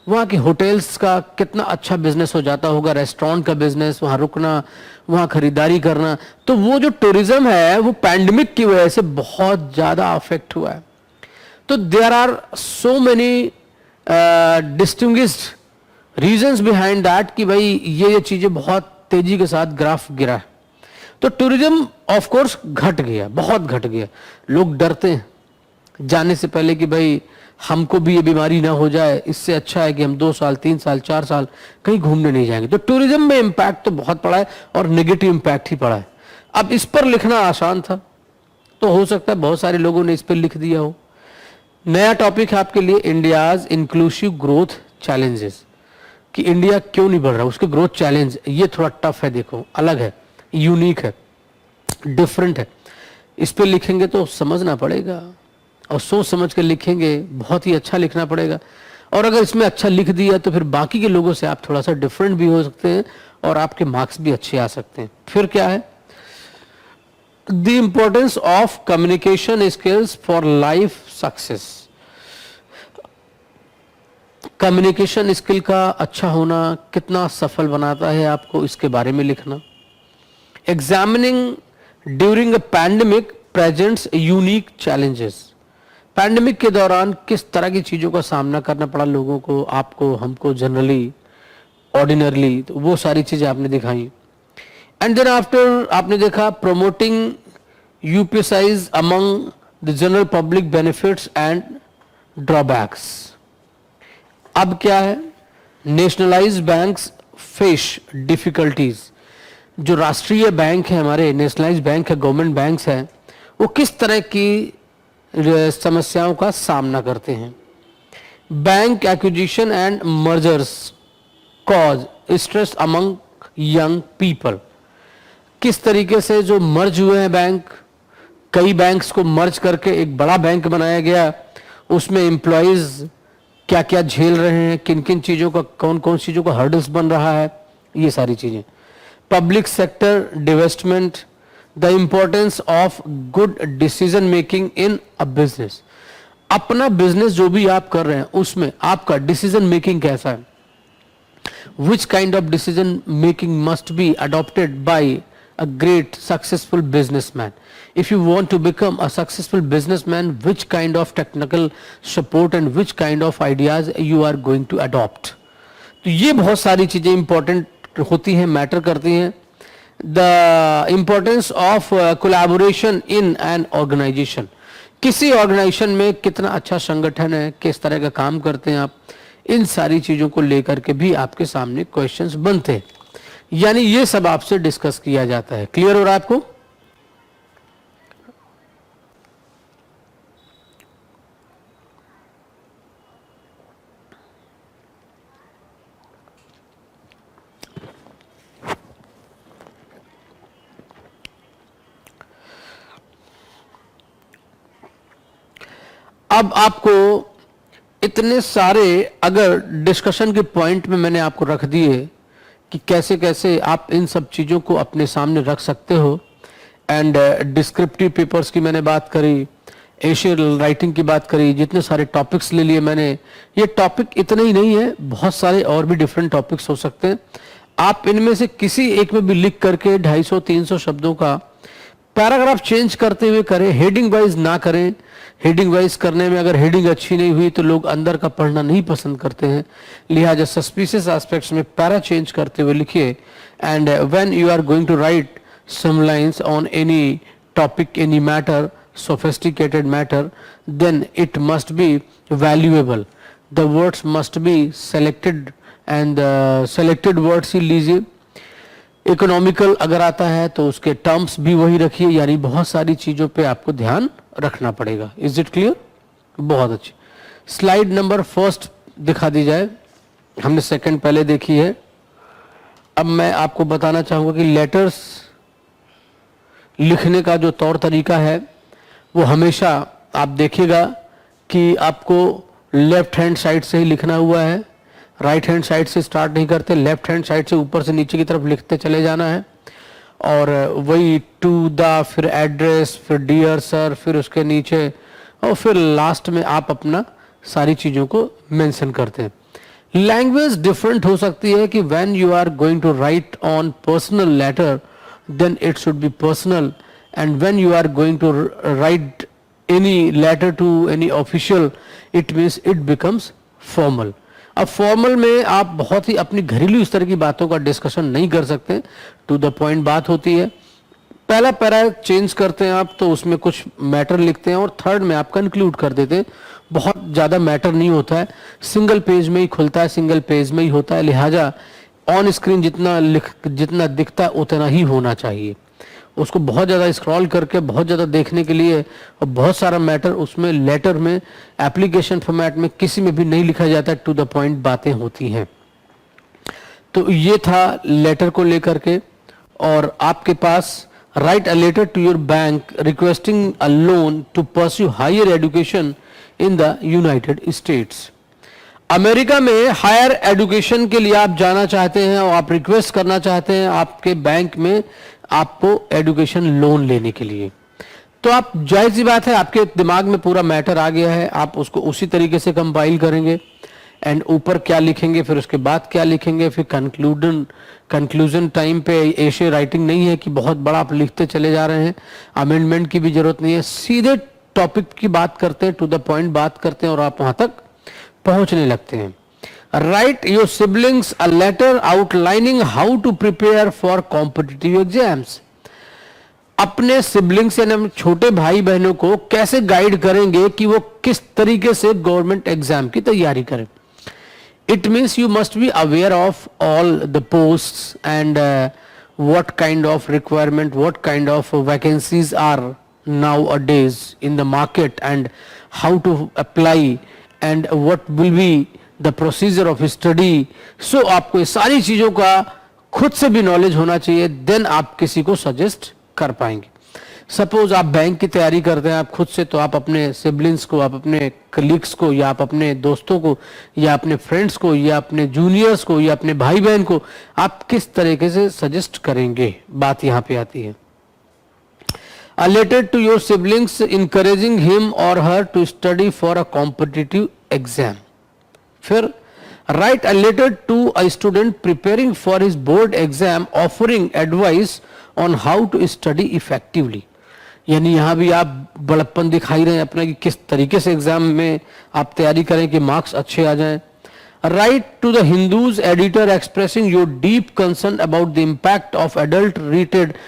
वहाँ के होटल्स का कितना अच्छा बिजनेस हो जाता होगा, रेस्टोरेंट का बिजनेस, वहाँ रुकना, वहाँ खरीदारी करना. तो वो जो टूरिज्म है वो पैंडेमिक की वजह से बहुत ज़्यादा अफेक्ट हुआ है. तो there are so many distinguished reasons behind that कि भाई ये चीज़ें बहुत तेजी के साथ ग्राफ गिरा है. तो टूरिज्म ऑफ कोर्स घट गया, बहुत घट गया. लोग डरते हैं जाने से पहले कि भाई हमको भी ये बीमारी ना हो जाए, इससे अच्छा है कि हम 2 साल 3 साल 4 साल कहीं घूमने नहीं जाएंगे. तो टूरिज्म में इंपैक्ट तो बहुत पड़ा है और नेगेटिव इंपैक्ट ही पड़ा है. अब इस पर लिखना आसान था तो हो सकता है बहुत सारे लोगों ने इस पर लिख दिया हो. नया टॉपिक है आपके लिए, इंडियाज इंक्लूसिव ग्रोथ चैलेंजेस, कि इंडिया क्यों नहीं बढ़ रहा, उसके ग्रोथ चैलेंज. ये थोड़ा टफ है, देखो अलग है, यूनिक है, डिफरेंट है. इस पे लिखेंगे तो समझना पड़ेगा और सोच समझ के लिखेंगे, बहुत ही अच्छा लिखना पड़ेगा. और अगर इसमें अच्छा लिख दिया तो फिर बाकी के लोगों से आप थोड़ा सा डिफरेंट भी हो सकते हैं और आपके मार्क्स भी अच्छे आ सकते हैं. फिर क्या है, the importance of communication skills for life success. Communication skill का अच्छा होना कितना सफल बनाता है आपको, इसके बारे में लिखना. Examining during a pandemic presents unique challenges. Pandemic के दौरान किस तरह की चीज़ों का सामना करना पड़ा लोगों को, आपको, हमको, जनरली, ऑर्डिनरली, तो वो सारी चीज़ें आपने दिखाई. एंड देन आफ्टर आपने देखा promoting UPIs among the general public benefits and drawbacks. अब क्या है, नेशनलाइज्ड बैंक्स फेस डिफिकल्टीज. जो राष्ट्रीय बैंक है हमारे, नेशनलाइज्ड बैंक है, गवर्नमेंट बैंक्स हैं, वो किस तरह की समस्याओं का सामना करते हैं. Bank acquisition and mergers cause stress among young people. किस तरीके से जो मर्ज हुए हैं बैंक, कई बैंक्स को मर्ज करके एक बड़ा बैंक बनाया गया, उसमें एम्प्लॉयज क्या क्या झेल रहे हैं, किन किन चीज़ों का, कौन कौन चीज़ों का हर्डल्स बन रहा है. ये सारी चीजें। Public sector divestment, the importance of good decision making in a business. अपना बिजनेस जो भी आप कर रहे हैं उसमें आपका डिसीजन मेकिंग कैसा है, which kind of decision making must be adopted by a great successful businessman. If you want to become a successful businessman, which kind of technical support and which kind of ideas you are going to adopt. तो ये बहुत सारी चीजें इंपॉर्टेंट होती हैं, मैटर करती हैं। The importance of collaboration in an organization, किसी ऑर्गेनाइजेशन में कितना अच्छा संगठन है, किस तरह का काम करते हैं आप, इन सारी चीजों को लेकर के भी आपके सामने क्वेश्चंस बनते हैं, यानी ये सब आपसे डिस्कस किया जाता है। क्लियर हो रहा है आपको? अब आपको इतने सारे अगर डिस्कशन के पॉइंट में मैंने आपको रख दिए कि कैसे कैसे आप इन सब चीज़ों को अपने सामने रख सकते हो, एंड डिस्क्रिप्टिव पेपर्स की मैंने बात करी, एशियल राइटिंग की बात करी, जितने सारे टॉपिक्स ले लिए मैंने, ये टॉपिक इतने ही नहीं है, बहुत सारे और भी डिफरेंट टॉपिक्स हो सकते हैं। आप इनमें से किसी एक में भी लिख करके 250-300 शब्दों का पैराग्राफ चेंज करते हुए करें, हेडिंग वाइज ना करें। हेडिंग वाइज करने में अगर हेडिंग अच्छी नहीं हुई तो लोग अंदर का पढ़ना नहीं पसंद करते हैं, लिहाजा सस्पिशियस एस्पेक्ट्स में पैरा चेंज करते हुए लिखिए। And when you are going to write some lines on any topic, any matter, sophisticated matter, then it must be valuable. The words must be selected and selected words ही लीजिए। इकोनॉमिकल अगर आता है तो उसके टर्म्स भी वही रखिए, यानी बहुत सारी चीजों पे आपको ध्यान रखना पड़ेगा। Is it clear? बहुत अच्छी। स्लाइड नंबर फर्स्ट दिखा दी जाए, हमने सेकंड पहले देखी है। अब मैं आपको बताना चाहूंगा कि लेटर्स लिखने का जो तौर तरीका है वो हमेशा आप देखिएगा कि आपको लेफ्ट हैंड साइड से ही लिखना हुआ है, राइट हैंड साइड से स्टार्ट नहीं करते, लेफ्ट हैंड साइड से ऊपर से नीचे की तरफ लिखते चले जाना है। और वही टू द, फिर एड्रेस, फिर डियर सर, फिर उसके नीचे, और फिर लास्ट में आप अपना सारी चीज़ों को मेंशन करते हैं। लैंग्वेज डिफरेंट हो सकती है कि when you are going to write on personal letter then it should be personal, and when you are going to write any letter to any official it means it becomes formal. अब फॉर्मल में आप बहुत ही अपनी घरेलू इस तरह की बातों का डिस्कशन नहीं कर सकते, टू द पॉइंट बात होती है। पहला पैरा चेंज करते हैं आप तो उसमें कुछ मैटर लिखते हैं और थर्ड में आप कंक्लूड कर देते हैं। बहुत ज़्यादा मैटर नहीं होता है, सिंगल पेज में ही खुलता है, सिंगल पेज में ही होता है, लिहाजा ऑन स्क्रीन जितना दिखता है उतना ही होना चाहिए। उसको बहुत ज़्यादा स्क्रॉल करके बहुत ज़्यादा देखने के लिए और बहुत सारा मैटर उसमें लेटर में एप्लीकेशन फॉर्मेट में किसी में भी नहीं लिखा जाता, टू द पॉइंट बातें होती हैं। तो ये था लेटर को लेकर के। और आपके पास write a letter to your bank requesting a loan to pursue higher education in the United States. America में हायर एजुकेशन के लिए आप जाना चाहते हैं और आप रिक्वेस्ट करना चाहते हैं आपके बैंक में आपको एजुकेशन लोन लेने के लिए, तो आप जाहिर सी बात है आपके दिमाग में पूरा मैटर आ गया है, आप उसको उसी तरीके से कंपाइल करेंगे एंड ऊपर क्या लिखेंगे, फिर उसके बाद क्या लिखेंगे, फिर कंक्लूजन टाइम पे ऐसे राइटिंग नहीं है कि बहुत बड़ा आप लिखते चले जा रहे हैं, अमेंडमेंट की भी जरूरत नहीं है, सीधे टॉपिक की बात करते हैं, टू द पॉइंट बात करते हैं और आप वहां तक पहुंचने लगते हैं। Write your siblings a letter outlining how to prepare for competitive exams. अपने सिबलिंग्स यानी छोटे भाई बहनों को कैसे गाइड करेंगे कि वो किस तरीके से गवर्नमेंट एग्जाम की तैयारी करें। It means you must be aware of all the posts and what kind of requirement, what kind of vacancies are nowadays in the market and how to apply and what will be the procedure of study. So आपको ये सारी चीजों का खुद से भी नॉलेज होना चाहिए, देन आप किसी को सजेस्ट कर पाएंगे। सपोज आप बैंक की तैयारी करते हैं आप खुद से, तो आप अपने सिबलिंग्स को, आप अपने कलीग्स को, या आप अपने दोस्तों को, या अपने फ्रेंड्स को, या अपने जूनियर्स को, या अपने भाई बहन को आप किस तरीके से सजेस्ट करेंगे, बात यहाँ पे आती है। A letter to your siblings encouraging him or her to study for a competitive exam. फिर write a letter to a student preparing for his board exam offering advice on how to study effectively. यानी यहाँ भी आप बड़प्पन दिखाई रहे हैं अपना कि किस तरीके से एग्जाम में आप तैयारी करें कि मार्क्स अच्छे आ जाएं। Write to the Hindu's editor expressing your deep concern about the impact of adult rated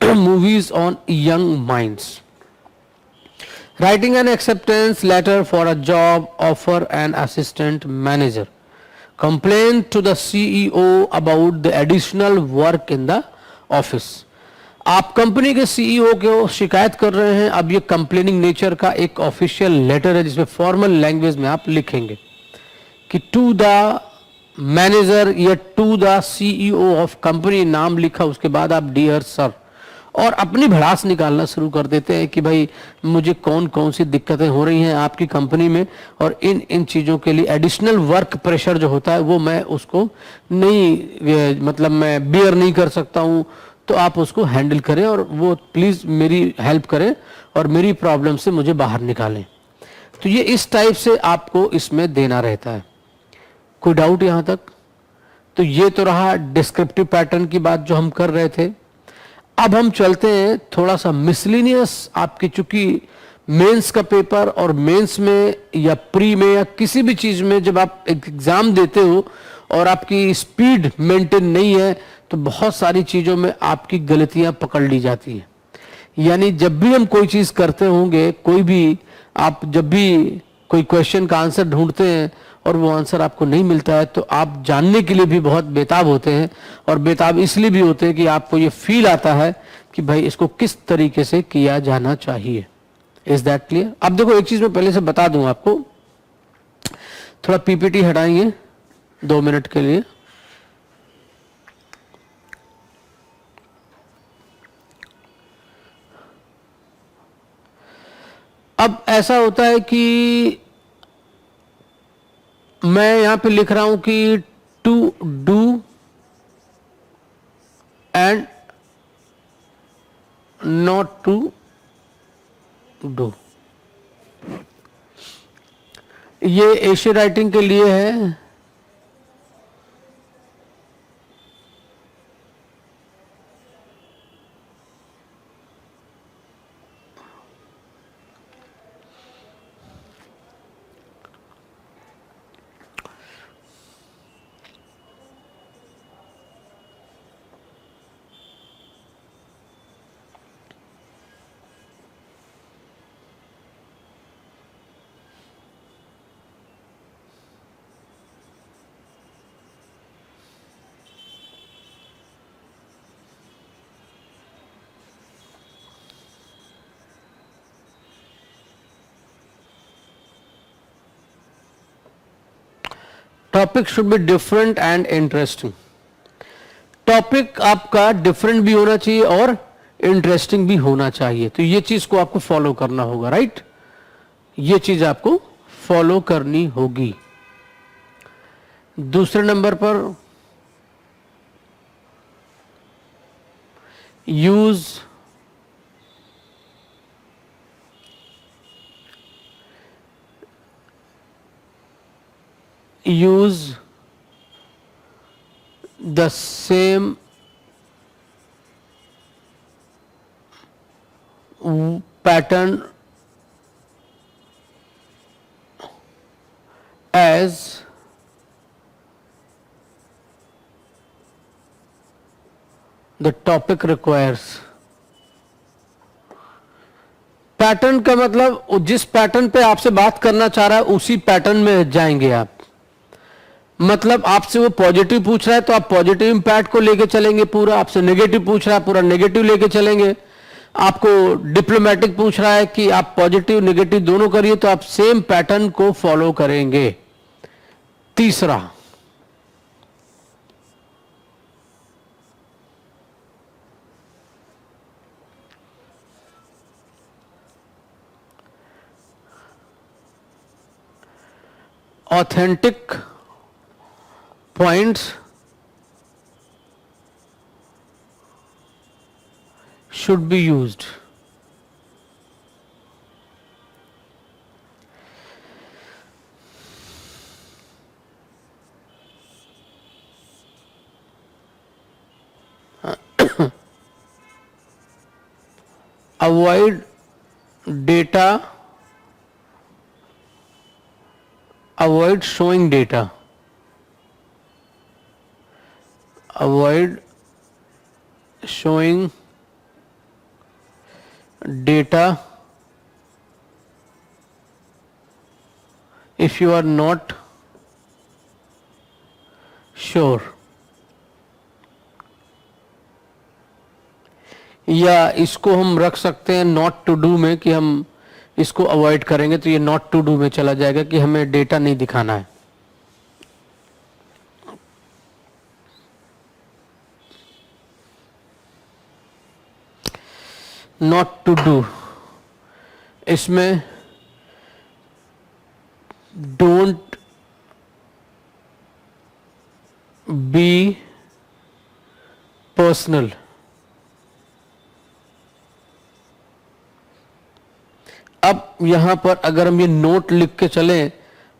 movies on young minds. Writing an acceptance letter for a job offer an assistant manager. Complain to the CEO about the additional work in the office. आप कंपनी के सीईओ को शिकायत कर रहे हैं, अब ये कंप्लेनिंग नेचर का एक ऑफिशियल लेटर है जिसमें फॉर्मल लैंग्वेज में आप लिखेंगे कि टू द मैनेजर या to the CEO of company, नाम लिखा, उसके बाद आप डियर सर, और अपनी भड़ास निकालना शुरू कर देते हैं कि भाई मुझे कौन कौन सी दिक्कतें हो रही हैं आपकी कंपनी में, और इन इन चीज़ों के लिए एडिशनल वर्क प्रेशर जो होता है वो मैं उसको नहीं, मतलब मैं बियर नहीं कर सकता हूँ, तो आप उसको हैंडल करें और वो प्लीज़ मेरी हेल्प करें और मेरी प्रॉब्लम से मुझे बाहर निकालें। तो ये इस टाइप से आपको इसमें देना रहता है। कोई डाउट यहाँ तक? तो ये तो रहा डिस्क्रिप्टिव पैटर्न की बात जो हम कर रहे थे। अब हम चलते हैं थोड़ा सा मिसलिनियस, आपकी चूंकि मेंस का पेपर और मेंस में या प्री में या किसी भी चीज में जब आप एग्जाम देते हो और आपकी स्पीड मेंटेन नहीं है तो बहुत सारी चीजों में आपकी गलतियां पकड़ ली जाती हैं। यानी जब भी हम कोई चीज करते होंगे, कोई भी आप जब भी कोई क्वेश्चन का आंसर ढूंढते हैं और वो आंसर आपको नहीं मिलता है तो आप जानने के लिए भी बहुत बेताब होते हैं, और बेताब इसलिए भी होते हैं कि आपको ये फील आता है कि भाई इसको किस तरीके से किया जाना चाहिए। Is that clear? अब देखो एक चीज मैं पहले से बता दूं आपको, थोड़ा पीपीटी हटाएंगे 2 मिनट के लिए। अब ऐसा होता है कि मैं यहां पे लिख रहा हूं कि to do and not to do, ये एशे राइटिंग के लिए है। Topic should be different and interesting. Topic आपका डिफरेंट भी होना चाहिए और इंटरेस्टिंग भी होना चाहिए, तो ये चीज को आपको फॉलो करना होगा, राइट? ये चीज आपको फॉलो करनी होगी। दूसरे नंबर पर use the same pattern as the topic requires। Pattern का मतलब जिस पैटर्न पे आपसे बात करना चाह रहा है उसी पैटर्न में जाएंगे आप। मतलब आपसे वो पॉजिटिव पूछ रहा है तो आप पॉजिटिव इंपैक्ट को लेके चलेंगे पूरा, आपसे नेगेटिव पूछ रहा है पूरा नेगेटिव लेके चलेंगे, आपको डिप्लोमेटिक पूछ रहा है कि आप पॉजिटिव नेगेटिव दोनों करिए तो आप सेम पैटर्न को फॉलो करेंगे। तीसरा, authentic points should be used. Avoid data, avoid showing data, avoid showing data if you are not sure. या इसको हम रख सकते हैं नॉट टू डू में कि हम इसको अवॉइड करेंगे तो ये नॉट टू डू में चला जाएगा कि हमें डेटा नहीं दिखाना है. नॉट टू डू इसमें डोंट बी पर्सनल. अब यहां पर अगर हम ये नोट लिख के चलें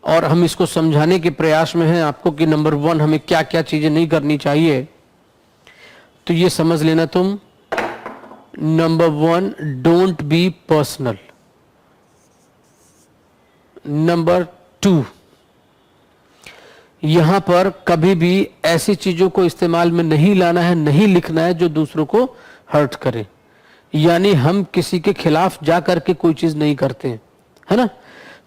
और हम इसको समझाने के प्रयास में हैं आपको कि नंबर 1 हमें क्या क्या चीजें नहीं करनी चाहिए, तो ये समझ लेना तुम. Number 1, don't be personal. Number 2, यहां पर कभी भी ऐसी चीजों को इस्तेमाल में नहीं लाना है, नहीं लिखना है जो दूसरों को हर्ट करे. यानी हम किसी के खिलाफ जा करके कोई चीज नहीं करते हैं, है ना.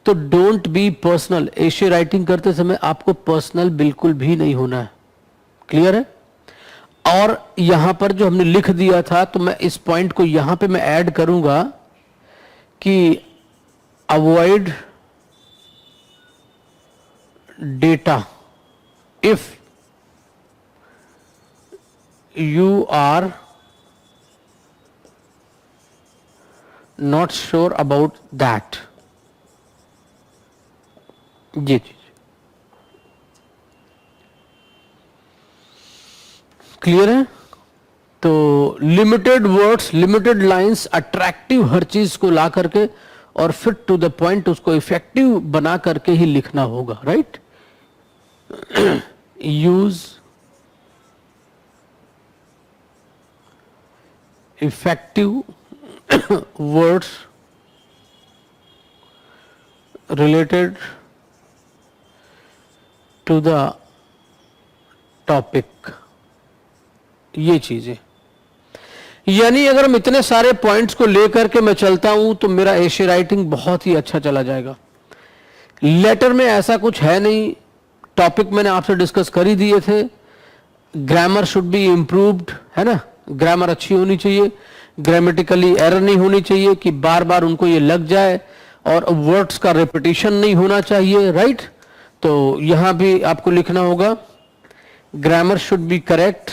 तो डोंट बी पर्सनल. ऐसे राइटिंग करते समय आपको पर्सनल बिल्कुल भी नहीं होना है. क्लियर है. और यहां पर जो हमने लिख दिया था तो मैं इस पॉइंट को यहां पे मैं ऐड करूंगा कि avoid data if you are not sure about that. जी जी क्लियर है. तो limited words, limited lines, attractive हर चीज को ला करके और फिट टू द पॉइंट उसको इफेक्टिव बना करके ही लिखना होगा. Right. Use effective words related to the topic. ये चीजें यानी अगर हम इतने सारे पॉइंट्स को लेकर के मैं चलता हूं तो मेरा एशे राइटिंग बहुत ही अच्छा चला जाएगा. लेटर में ऐसा कुछ है नहीं. टॉपिक मैंने आपसे डिस्कस कर ही दिए थे. ग्रामर शुड बी इम्प्रूव्ड, है ना. ग्रामर अच्छी होनी चाहिए, ग्रामेटिकली एरर नहीं होनी चाहिए कि बार बार उनको ये लग जाए, और वर्ड्स का रिपीटिशन नहीं होना चाहिए. राइट. तो यहां भी आपको लिखना होगा grammar should be correct,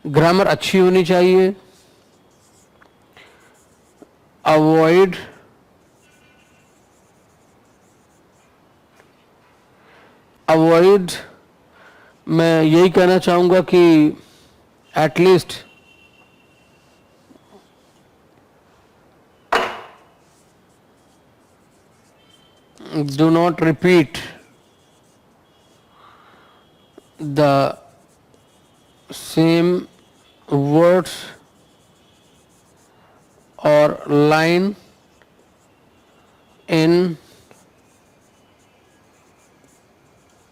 grammar अच्छी होनी चाहिए. अवॉइड मैं यही कहना चाहूंगा कि at least do not repeat the same words और line in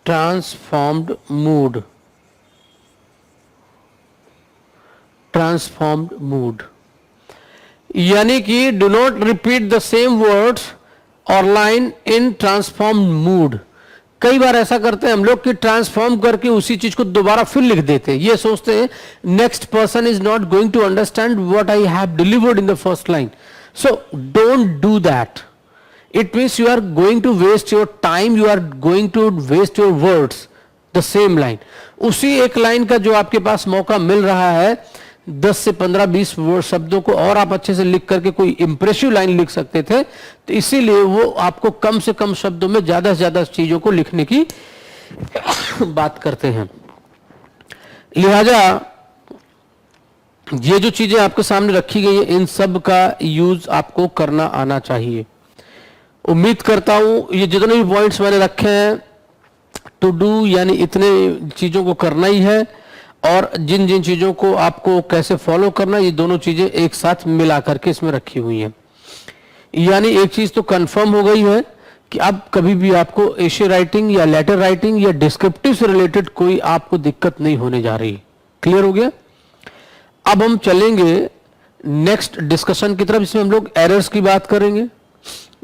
transformed mood. Transformed mood यानी कि do not repeat the same words or line in transformed mood. कई बार ऐसा करते हैं हम लोग कि ट्रांसफॉर्म करके उसी चीज को दोबारा फिर लिख देते हैं. ये सोचते हैं next person is not going to understand what I have delivered in the first line. So don't do that. It means you are going to waste your time, you are going to waste your words. The same line, उसी एक लाइन का जो आपके पास मौका मिल रहा है 10 से 15-20 शब्दों को और आप अच्छे से लिख करके कोई इंप्रेसिव लाइन लिख सकते थे, तो इसीलिए वो आपको कम से कम शब्दों में ज्यादा से ज्यादा चीजों को लिखने की बात करते हैं। लिहाजा ये जो चीजें आपके सामने रखी गई है, इन सब का यूज आपको करना आना चाहिए। उम्मीद करता हूं ये जितने भी पॉइंट्स मैंने रखे हैं, टू डू यानी इतने चीजों को करना ही है, और जिन जिन चीजों को आपको कैसे फॉलो करना, ये दोनों चीजें एक साथ मिला करके इसमें रखी हुई हैं। यानी एक चीज तो कंफर्म हो गई है कि अब कभी भी आपको एशे राइटिंग या लेटर राइटिंग या डिस्क्रिप्टिव से रिलेटेड कोई आपको दिक्कत नहीं होने जा रही। क्लियर हो गया? अब हम चलेंगे नेक्स्ट डिस्कशन की तरफ, जिसमें हम लोग एरर्स की बात करेंगे,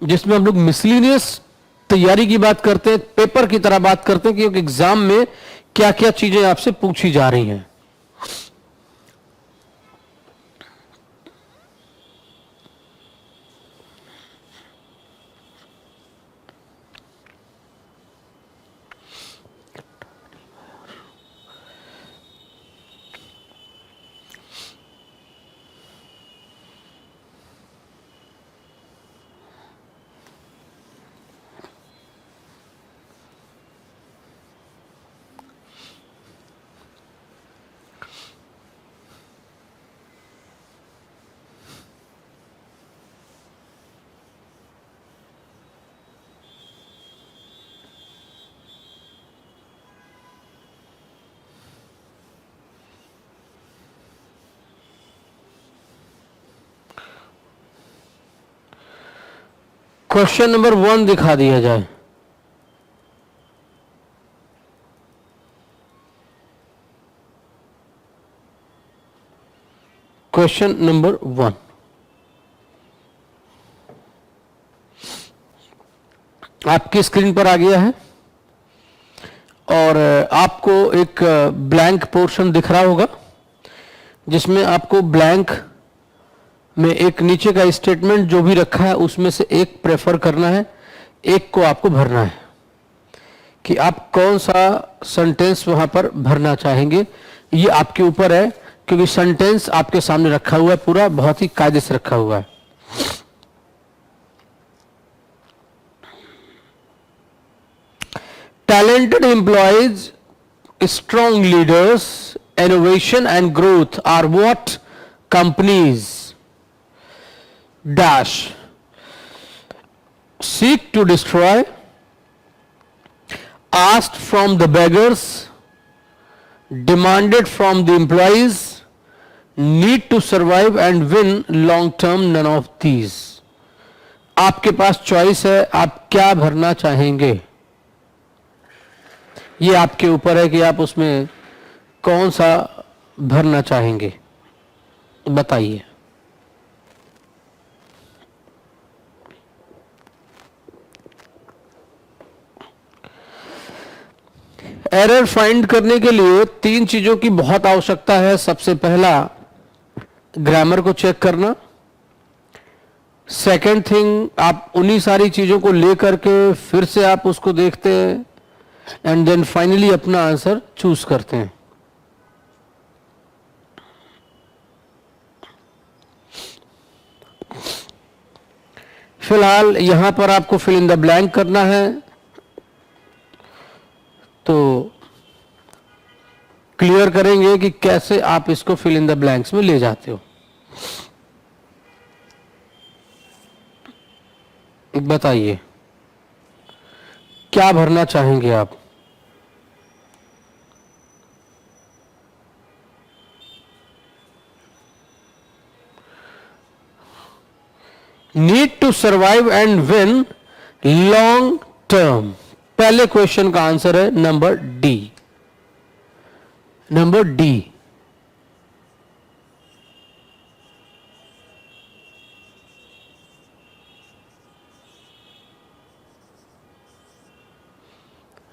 जिसमें हम लोग मिसलिनियस तैयारी की बात करते हैं, पेपर की तरह बात करते हैं कि एग्जाम में क्या क्या चीजें आपसे पूछी जा रही हैं। क्वेश्चन नंबर 1 दिखा दिया जाए। क्वेश्चन नंबर 1, आपकी स्क्रीन पर आ गया है और आपको एक ब्लैंक पोर्शन दिख रहा होगा, जिसमें आपको ब्लैंक में एक नीचे का स्टेटमेंट जो भी रखा है उसमें से एक प्रेफर करना है, एक को आपको भरना है कि आप कौन सा सेंटेंस वहां पर भरना चाहेंगे। ये आपके ऊपर है, क्योंकि सेंटेंस आपके सामने रखा हुआ है, पूरा बहुत ही कायदे से रखा हुआ है। Talented employees, strong leaders, innovation and growth are what companies dash seek to destroy, asked from the beggars, demanded from the employees, need to survive and win long term, none of these। आपके पास चॉइस है, आप क्या भरना चाहेंगे। ये आपके ऊपर है कि आप उसमें कौन सा भरना चाहेंगे, बताइए। एरर फाइंड करने के लिए 3 चीजों की बहुत आवश्यकता है। सबसे पहला, ग्रामर को चेक करना। सेकंड थिंग, आप उन्हीं सारी चीजों को लेकर के फिर से आप उसको देखते हैं एंड देन फाइनली अपना आंसर चूज करते हैं। फिलहाल यहां पर आपको फिल इन द ब्लैंक करना है, तो क्लियर करेंगे कि कैसे आप इसको फिल इन द ब्लैंक्स में ले जाते हो। बताइए क्या भरना चाहेंगे आप। Need to survive and win long term, पहले क्वेश्चन का आंसर है number D. Number D.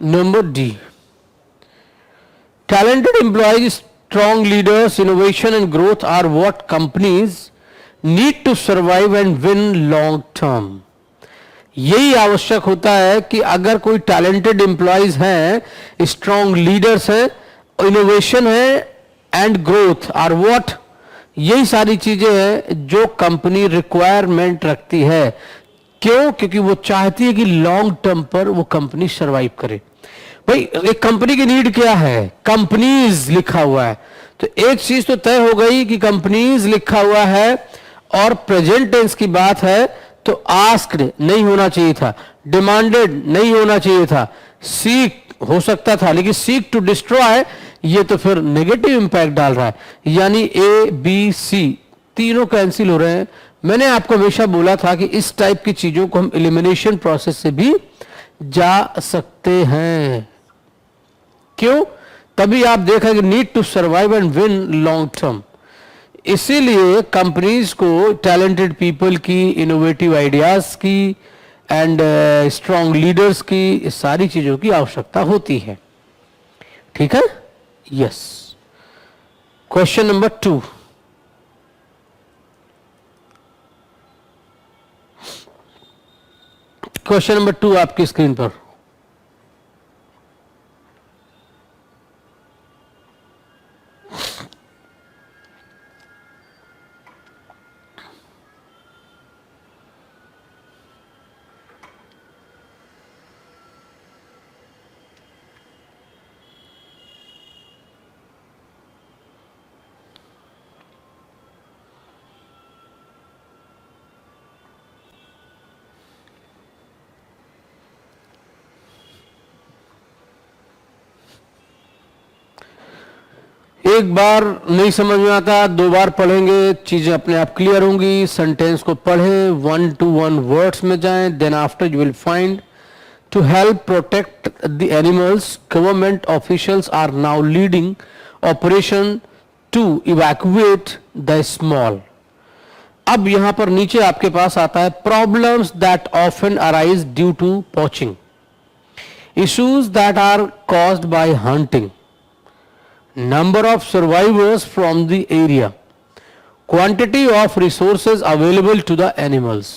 Number D. Talented employees, strong leaders, innovation and growth are what companies need to survive and win long term। यही आवश्यक होता है कि अगर कोई टैलेंटेड एम्प्लॉयज हैं, स्ट्रॉन्ग लीडर्स हैं, इनोवेशन है एंड ग्रोथ आर व्हाट, यही सारी चीजें हैं जो कंपनी रिक्वायरमेंट रखती है। क्यों? क्योंकि वो चाहती है कि लॉन्ग टर्म पर वो कंपनी सरवाइव करे। भाई एक कंपनी की नीड क्या है? कंपनीज लिखा हुआ है, तो एक चीज तो तय हो गई कि कंपनीज लिखा हुआ है, और प्रेजेंट टेंस की बात है तो आस्क्ड नहीं होना चाहिए था, डिमांडेड नहीं होना चाहिए था, सीक हो सकता था, लेकिन सीक टू डिस्ट्रॉय ये तो फिर नेगेटिव इंपैक्ट डाल रहा है, यानी ए बी सी तीनों कैंसिल हो रहे हैं। मैंने आपको हमेशा बोला था कि इस टाइप की चीजों को हम एलिमिनेशन प्रोसेस से भी जा सकते हैं। क्यों? तभी आप देखा कि need to survive and win long term, इसीलिए कंपनीज को टैलेंटेड पीपल की, इनोवेटिव आइडियाज की एंड स्ट्रॉन्ग लीडर्स की, सारी चीजों की आवश्यकता होती है। ठीक है? Yes. Question number 2, question number 2 आपकी स्क्रीन पर। एक बार नहीं समझ में आता, 2 बार पढ़ेंगे, चीजें अपने आप क्लियर होंगी। सेंटेंस को पढ़ें, 1 to 1 वर्ड्स में जाएं, then after you will find to help protect the animals, government officials are now leading operation to evacuate the small. अब यहां पर नीचे आपके पास आता है problems that often arise due to poaching, issues that are caused by hunting, number of survivors from the area, quantity of resources available to the animals.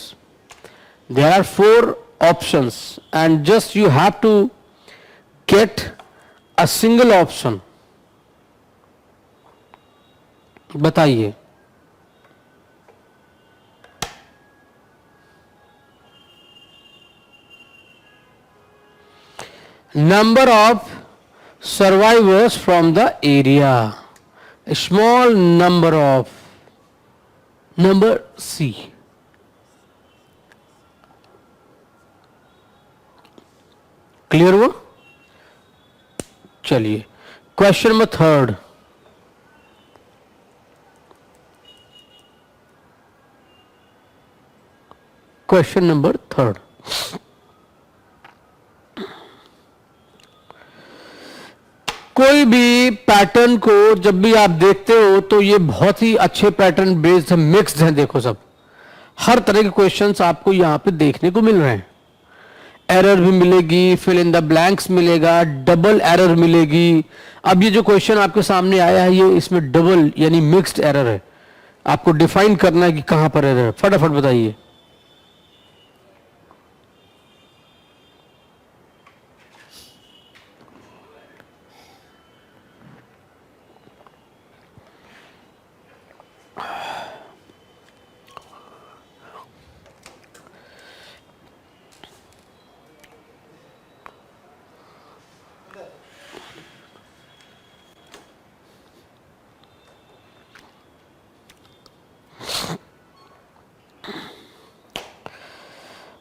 There are 4 options and just you have to get a single option. बताइए। Number of survivors from the area, a small number of, number C. Clear हुआ? चलिए क्वेश्चन नंबर 3, क्वेश्चन नंबर 3, कोई भी पैटर्न को जब भी आप देखते हो तो ये बहुत ही अच्छे पैटर्न बेस्ड है, मिक्स्ड हैं। देखो सब हर तरह के क्वेश्चंस आपको यहां पे देखने को मिल रहे हैं। एरर भी मिलेगी, फिल इन द ब्लैंक्स मिलेगा, डबल एरर मिलेगी। अब ये जो क्वेश्चन आपके सामने आया है, ये इसमें डबल यानी मिक्स्ड एरर है। आपको डिफाइन करना है कि कहां पर एरर है। फटाफट बताइए।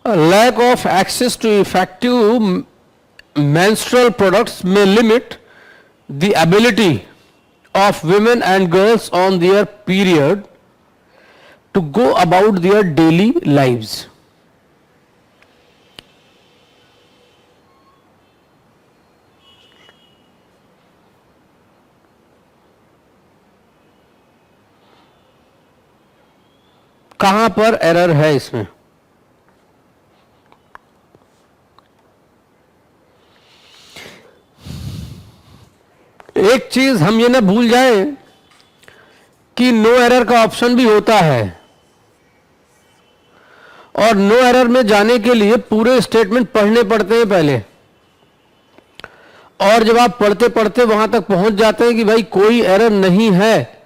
A lack of access to effective menstrual products may limit the ability of women and girls on their period to go about their daily lives. कहां पर एरर है इसमें? एक चीज हम ये ना भूल जाएं कि नो एरर का ऑप्शन भी होता है, और नो एरर में जाने के लिए पूरे स्टेटमेंट पढ़ने पड़ते हैं पहले, और जब आप पढ़ते पढ़ते वहां तक पहुंच जाते हैं कि भाई कोई एरर नहीं है,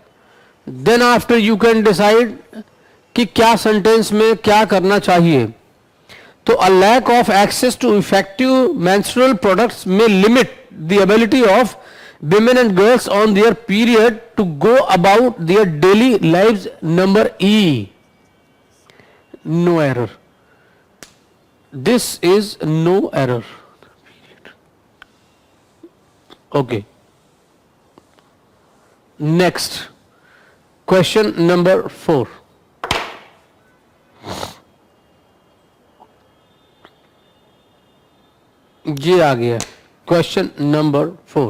then after you can decide कि क्या सेंटेंस में क्या करना चाहिए. तो a lack of access to effective menstrual products में limit the ability of women and girls on their period to go about their daily lives. Number E, no error. This is no error. Okay. Next, question number 4. ये आ गया question number 4.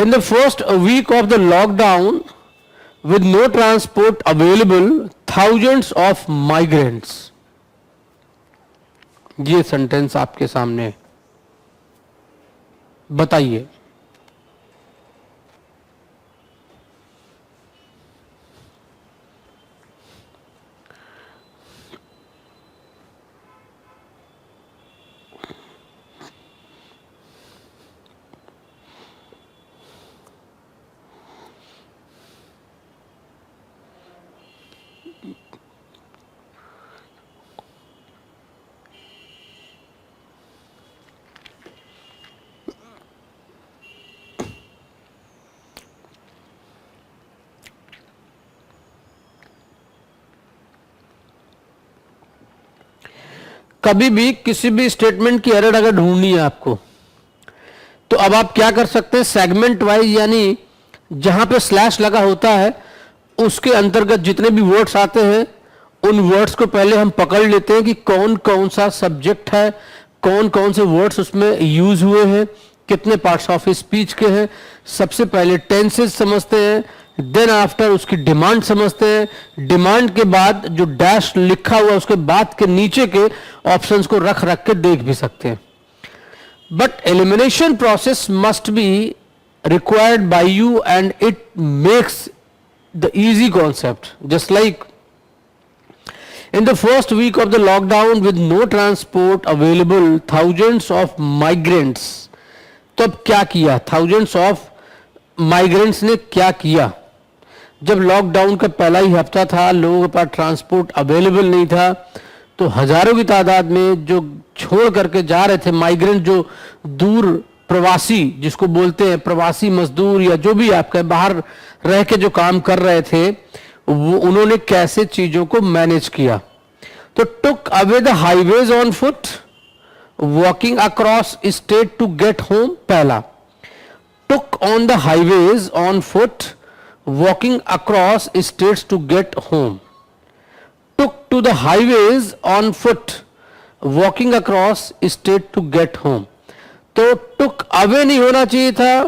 In the first week of the lockdown, with no transport available, thousands of migrants. ये सेंटेंस आपके सामने है, बताइए. कभी भी किसी भी स्टेटमेंट की एरर अगर ढूंढनी है आपको, तो अब आप क्या कर सकते हैं, सेगमेंट वाइज, यानी जहां पे स्लैश लगा होता है उसके अंतर्गत जितने भी वर्ड्स आते हैं उन वर्ड्स को पहले हम पकड़ लेते हैं कि कौन कौन सा सब्जेक्ट है, कौन कौन से वर्ड्स उसमें यूज हुए हैं, कितने पार्ट्स ऑफ स्पीच के हैं. सबसे पहले टेंसेस समझते हैं, देन आफ्टर उसकी डिमांड समझते हैं. डिमांड के बाद जो डैश लिखा हुआ उसके बाद के नीचे के ऑप्शंस को रख रख के देख भी सकते हैं. But elimination process must be required by you and it makes the easy concept. Just like in the first week of the lockdown with no transport available, thousands of migrants. तो अब क्या किया, thousands of migrants ने क्या किया? जब लॉकडाउन का पहला ही हफ्ता था, लोगों के पास ट्रांसपोर्ट अवेलेबल नहीं था, तो हजारों की तादाद में जो छोड़ करके जा रहे थे माइग्रेंट, जो दूर प्रवासी जिसको बोलते हैं, प्रवासी मजदूर या जो भी आपका बाहर रह के जो काम कर रहे थे, वो उन्होंने कैसे चीजों को मैनेज किया. तो took away the highways on foot, walking across state to get home. पहला, took on the highways on foot, walking across states to get home. Took to the highways on foot, walking across state to get home. तो टुक अवे नहीं होना चाहिए था,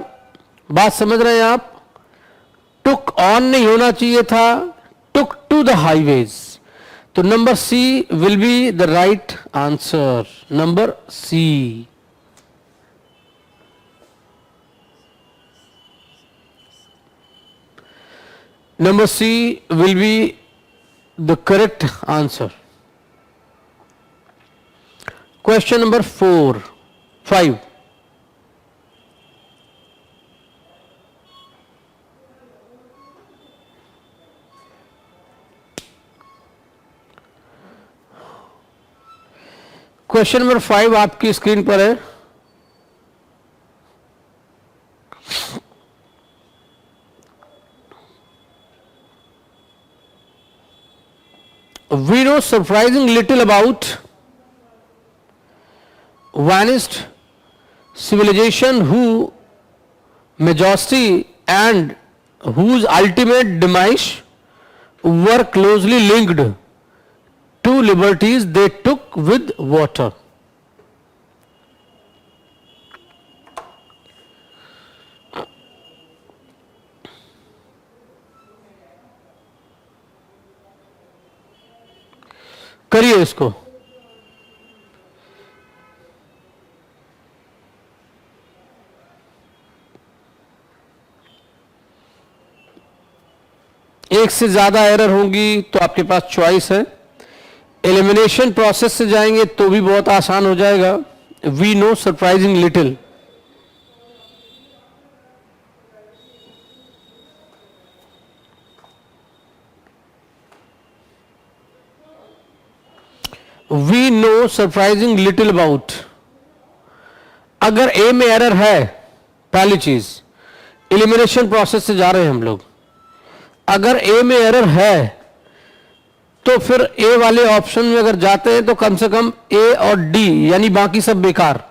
बात समझ रहे हैं आप. टुक ऑन नहीं होना चाहिए था, टुक टू द हाईवेज. तो number C will be the right answer. Number C. Number C will be the correct answer. Question number 5. Question number 5 आपकी स्क्रीन पर है. We know surprising little about vanished civilization whose majesty and whose ultimate demise were closely linked to liberties they took with water. करिए इसको. एक से ज्यादा एरर होंगी तो आपके पास चॉइस है. एलिमिनेशन प्रोसेस से जाएंगे तो भी बहुत आसान हो जाएगा. We know surprising little. We know surprising little about. अगर ए में एरर है, पहली चीज, एलिमिनेशन प्रोसेस से जा रहे हैं हम लोग, अगर ए में एरर है तो फिर ए वाले ऑप्शन में अगर जाते हैं तो कम से कम ए और डी यानी बाकी सब बेकार.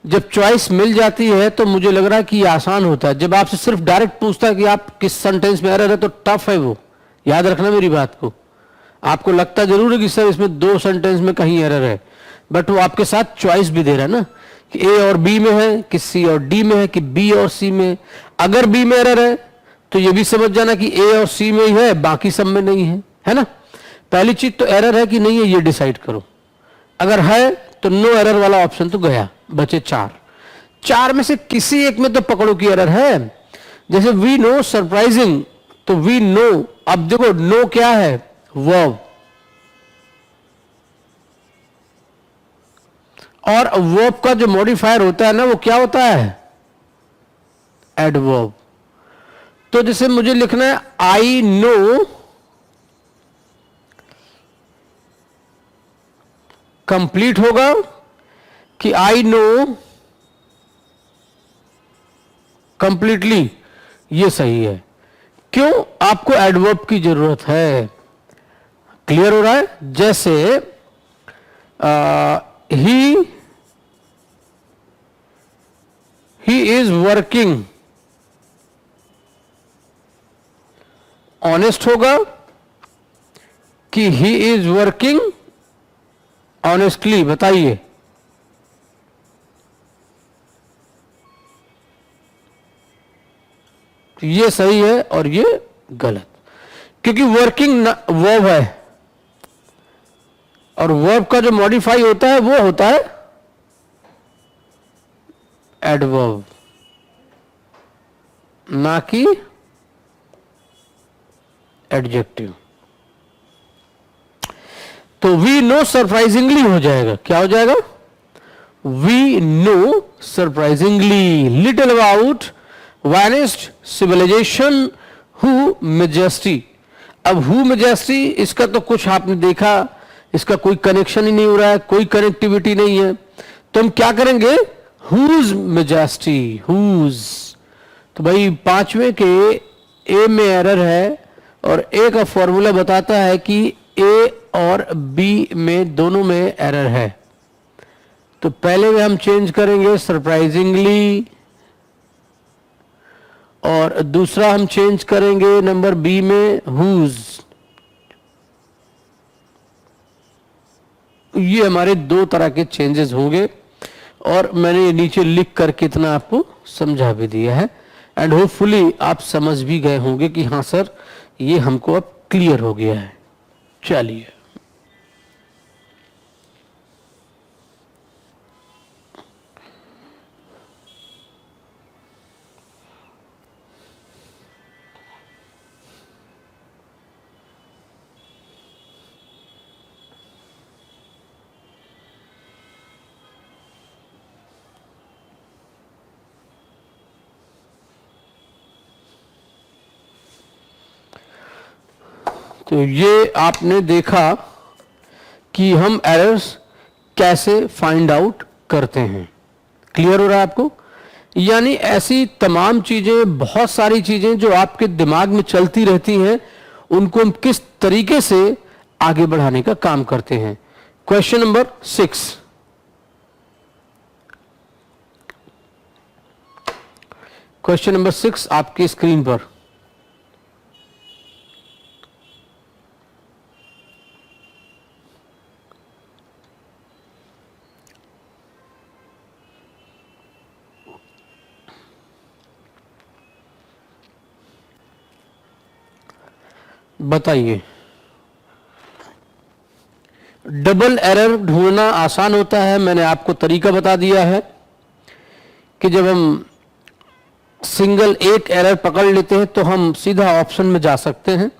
जब चॉइस मिल जाती है तो मुझे लग रहा है कि ये आसान होता है. जब आपसे सिर्फ डायरेक्ट पूछता है कि आप किस सेंटेंस में एरर है तो टफ है वो. याद रखना मेरी बात को. आपको लगता जरूर है कि सर इसमें 2 सेंटेंस में कहीं एरर है, बट वो आपके साथ चॉइस भी दे रहा है ना कि ए और बी में है, कि सी और डी में है, कि बी और सी में. अगर बी में एरर है तो ये भी समझ जाना कि ए और सी में ही है, बाकी सब में नहीं है ना. पहली चीज तो एरर है कि नहीं है ये डिसाइड करो. अगर है तो नो एरर वाला ऑप्शन तो गया, बचे 4 में से किसी एक में तो पकड़ो कि एरर है. जैसे वी नो सरप्राइजिंग, तो वी नो, अब देखो नो क्या है, वर्ब. और वर्ब का जो मॉडिफायर होता है ना वो क्या होता है, एडवर्ब. तो जैसे मुझे लिखना है आई नो कंप्लीट होगा कि आई नो कंप्लीटली. ये सही है. क्यों, आपको एडवर्ब की जरूरत है. क्लियर हो रहा है. जैसे ही इज वर्किंग, ऑनेस्ट होगा कि ही इज वर्किंग ऑनेस्टली. बताइए. ये सही है और ये गलत, क्योंकि वर्किंग वर्ब है और वर्ब का जो मॉडिफाई होता है वो होता है एडवर्ब, ना कि एडजेक्टिव. तो वी नो सरप्राइजिंगली हो जाएगा. क्या हो जाएगा, we know surprisingly little about vanished civilization who majesty. अब who majesty इसका तो कुछ आपने देखा, इसका कोई कनेक्शन ही नहीं हो रहा है, कोई कनेक्टिविटी नहीं है. तो हम क्या करेंगे, whose majesty, whose. तो भाई 5वें के ए में एरर है और ए का फॉर्मूला बताता है कि ए और बी में दोनों में एरर है. तो पहले में हम चेंज करेंगे सरप्राइजिंगली और दूसरा हम चेंज करेंगे नंबर बी में whose. ये हमारे 2 तरह के चेंजेस होंगे और मैंने नीचे लिख करके इतना आपको समझा भी दिया है. एंड होपफुली आप समझ भी गए होंगे कि हाँ सर ये हमको अब क्लियर हो गया है. चलिए, तो ये आपने देखा कि हम एरर्स कैसे फाइंड आउट करते हैं. क्लियर हो रहा है आपको. यानी ऐसी तमाम चीजें, बहुत सारी चीजें जो आपके दिमाग में चलती रहती हैं, उनको हम किस तरीके से आगे बढ़ाने का काम करते हैं. Question number 6. क्वेश्चन नंबर 6 आपकी स्क्रीन पर. बताइए. डबल एरर ढूंढना आसान होता है. मैंने आपको तरीका बता दिया है कि जब हम सिंगल एक एरर पकड़ लेते हैं तो हम सीधा ऑप्शन में जा सकते हैं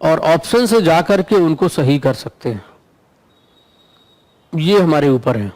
और ऑप्शन से जा करके उनको सही कर सकते हैं। ये हमारे ऊपर है।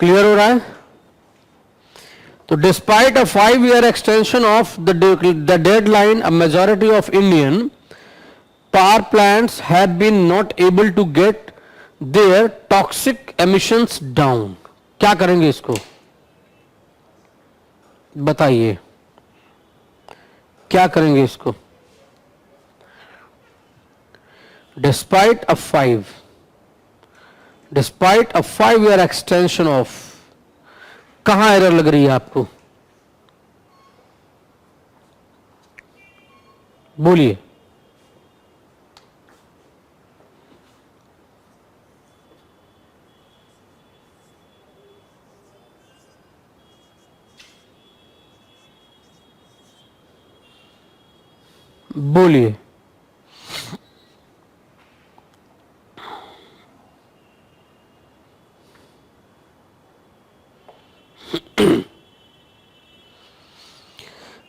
क्लियर हो रहा है? तो despite a 5-year extension of the deadline, a majority of Indian power plants have been not able to get their toxic emissions down. क्या करेंगे इसको बताइए, क्या करेंगे इसको? Despite a 5-year extension of, कहां एरर लग रही है आपको? बोलिए। बोलिए।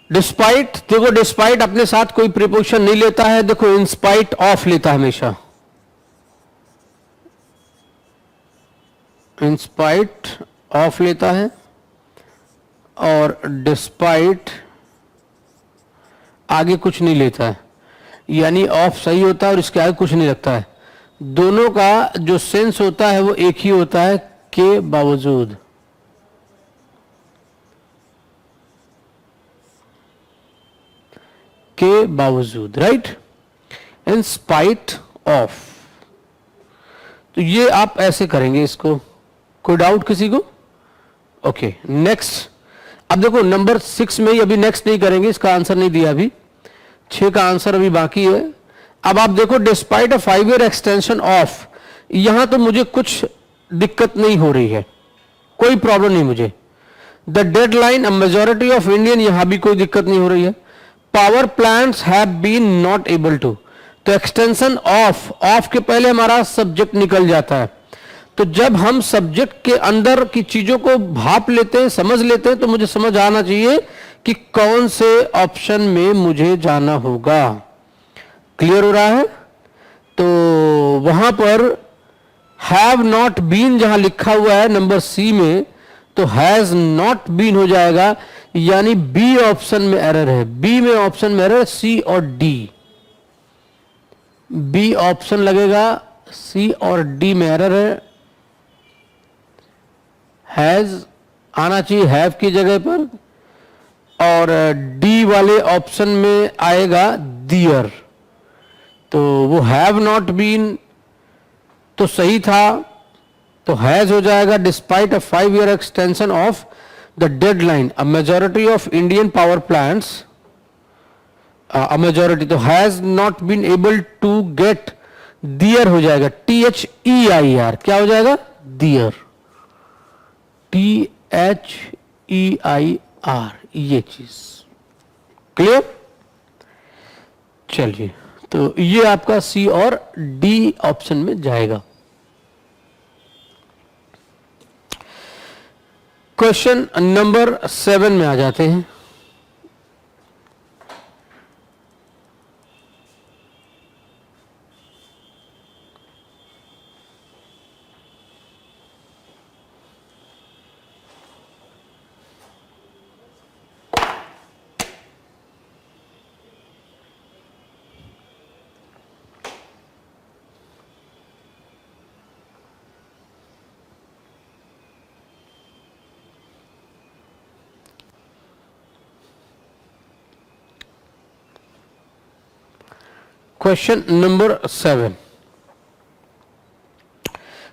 डिस्पाइट, देखो डिस्पाइट अपने साथ कोई प्रीपोजिशन नहीं लेता है, देखो इंस्पाइट ऑफ लेता है हमेशा। इंस्पाइट ऑफ लेता है और डिस्पाइट आगे कुछ नहीं लेता है, यानी ऑफ सही होता है और इसके आगे कुछ नहीं लगता है। दोनों का जो सेंस होता है वो एक ही होता है, के बावजूद। के बावजूद, राइट? इन स्पाइट ऑफ, तो ये आप ऐसे करेंगे इसको। कोई डाउट किसी को? Okay, next. अब देखो नंबर 6 में ही अभी नेक्स्ट नहीं करेंगे, इसका आंसर नहीं दिया अभी, 6 का आंसर अभी बाकी है। अब आप देखो despite a 5-year extension of, यहां तो मुझे कुछ दिक्कत नहीं हो रही है, कोई प्रॉब्लम नहीं मुझे। The deadline, a majority of Indian, यहां भी कोई दिक्कत नहीं हो रही है। Power plants have been not able to, तो एक्सटेंशन ऑफ, ऑफ के पहले हमारा सब्जेक्ट निकल जाता है। तो जब हम सब्जेक्ट के अंदर की चीजों को भाप लेते हैं, समझ लेते हैं, तो मुझे समझ आना चाहिए कि कौन से ऑप्शन में मुझे जाना होगा। क्लियर हो रहा है? तो वहां पर हैव नॉट बीन जहां लिखा हुआ है नंबर सी में, तो हैज नॉट बीन हो जाएगा, यानी बी ऑप्शन में एरर है। बी में ऑप्शन में एरर, सी और डी। बी ऑप्शन लगेगा, सी और डी में एरर है। हैज आना चाहिए हैव की जगह पर, और डी वाले ऑप्शन में आएगा दियर। तो वो हैव नॉट बीन तो सही था, तो हैज हो जाएगा। Despite a 5-year extension of the deadline, a majority of Indian power plants, a majority, तो has not been able to get, their हो जाएगा, THEIR, क्या हो जाएगा? दियर, THEIR, ये चीज। क्लियर? चलिए, तो ये आपका सी और डी ऑप्शन में जाएगा। क्वेश्चन नंबर 7 में आ जाते हैं। Question number 7.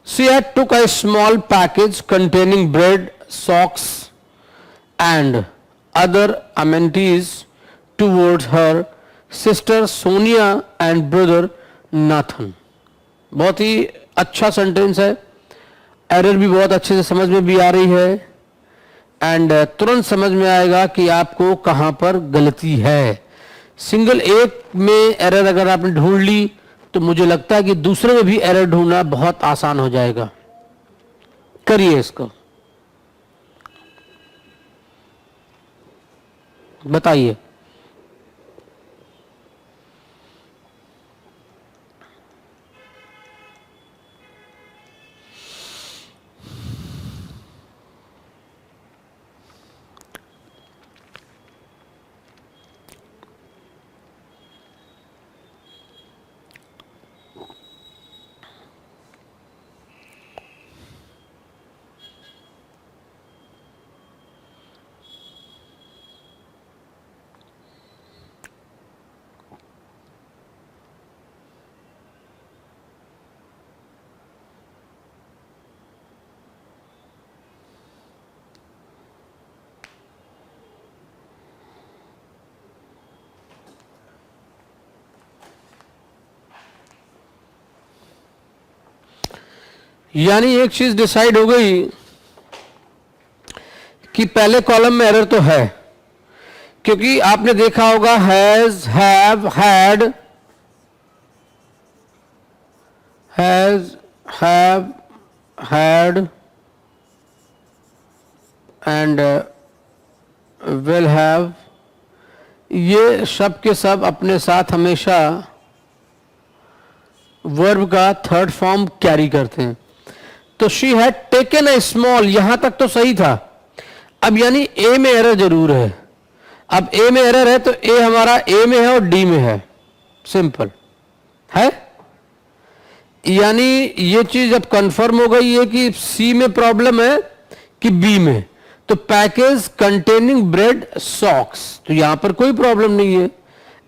Sia took a small package containing bread, socks, and other amenities towards her sister Sonia and brother Nathan. बहुत ही अच्छा सेंटेंस है, एरर भी बहुत अच्छे से समझ में भी आ रही है एंड तुरंत समझ में आएगा कि आपको कहां पर गलती है। सिंगल एक में एरर अगर आपने ढूंढ ली तो मुझे लगता है कि दूसरे में भी एरर ढूंढना बहुत आसान हो जाएगा। करिए इसको, बताइए। यानी एक चीज डिसाइड हो गई कि पहले कॉलम में एरर तो है, क्योंकि आपने देखा होगा has, have, had, has, have, had and will have, ये सब के सब अपने साथ हमेशा वर्ब का थर्ड फॉर्म कैरी करते हैं। तो she had taken a small, यहां तक तो सही था। अब यानी ए में एरर जरूर है। अब ए में एरर है तो ए हमारा ए में है और डी में है, सिंपल है। यानी ये चीज अब कंफर्म हो गई है कि सी में प्रॉब्लम है कि बी में। तो पैकेज कंटेनिंग ब्रेड सॉक्स, तो यहां पर कोई प्रॉब्लम नहीं है।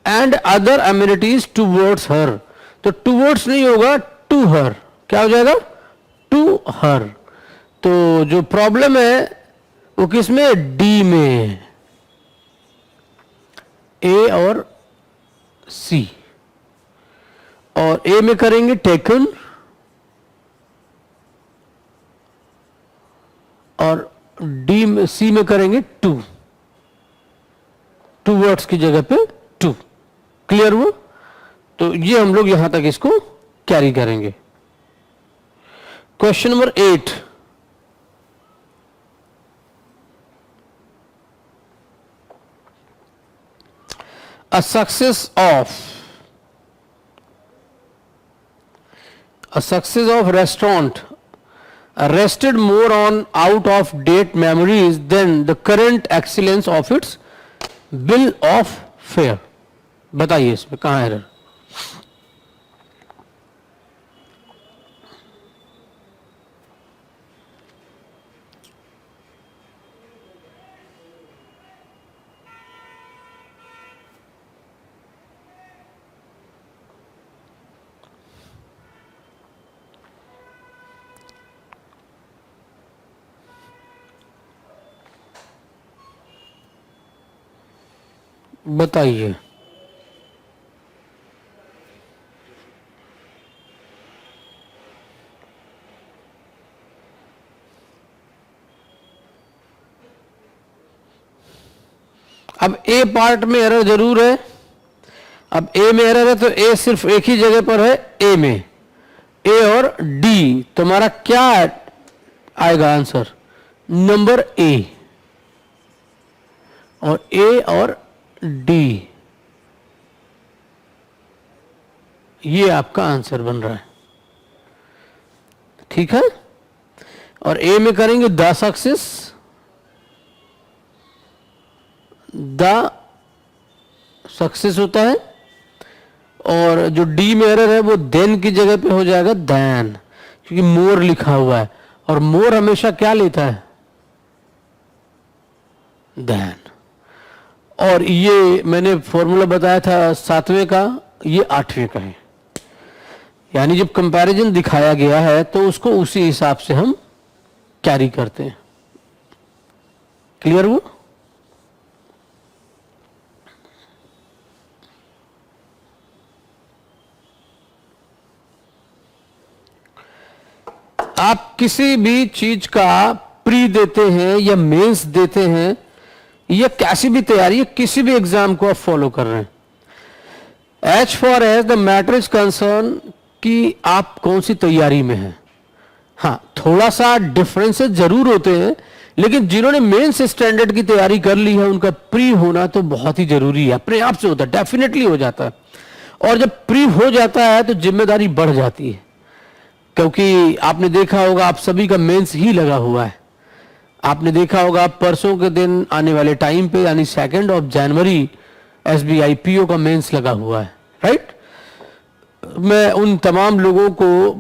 And other amenities towards her, तो टूवर्ड्स नहीं होगा, टू हर, क्या हो जाएगा, टू हर। तो जो प्रॉब्लम है वो किस में, डी में, ए और सी। और ए में करेंगे टेकन और डी में, सी में करेंगे टू, टू वर्ड्स की जगह पे टू। क्लियर हुआ? तो ये हम लोग यहां तक इसको कैरी करेंगे। Question number 8, a success of restaurant rested more on out of date memories than the current excellence of its bill of fare। बताइए इसमें कहां एरर। बताइए। अब ए पार्ट में एरर जरूर है। अब ए में एरर है तो ए सिर्फ एक ही जगह पर है, ए में, ए और डी। तुम्हारा क्या आएगा आंसर, नंबर ए, और ए और डी, ये आपका आंसर बन रहा है। ठीक है। और ए में करेंगे द सक्सेस, द सक्सेस होता है, और जो डी में एरर है वो देन की जगह पे हो जाएगा दैन, क्योंकि मोर लिखा हुआ है और मोर हमेशा क्या लेता है, दैन। और ये मैंने फॉर्मूला बताया था 7वें का, ये 8वें का है। यानी जब कंपैरिजन दिखाया गया है तो उसको उसी हिसाब से हम कैरी करते हैं। क्लियर हुआ? आप किसी भी चीज का प्री देते हैं या मेंस देते हैं या कैसी भी तैयारी, किसी भी एग्जाम को आप फॉलो कर रहे हैं, as far as the matter is concern कि आप कौन सी तैयारी में हैं। हाँ, थोड़ा सा डिफरेंसेस जरूर होते हैं, लेकिन जिन्होंने मेंस स्टैंडर्ड की तैयारी कर ली है उनका प्री होना तो बहुत ही जरूरी है, अपने आप से होता है, डेफिनेटली हो जाता है। और जब प्री हो जाता है तो जिम्मेदारी बढ़ जाती है, क्योंकि आपने देखा होगा आप सभी का मेंस ही लगा हुआ है। आपने देखा होगा परसों के दिन आने वाले टाइम पे यानी 2 जनवरी SBI PO का मेंस लगा हुआ है, राइट। मैं उन तमाम लोगों को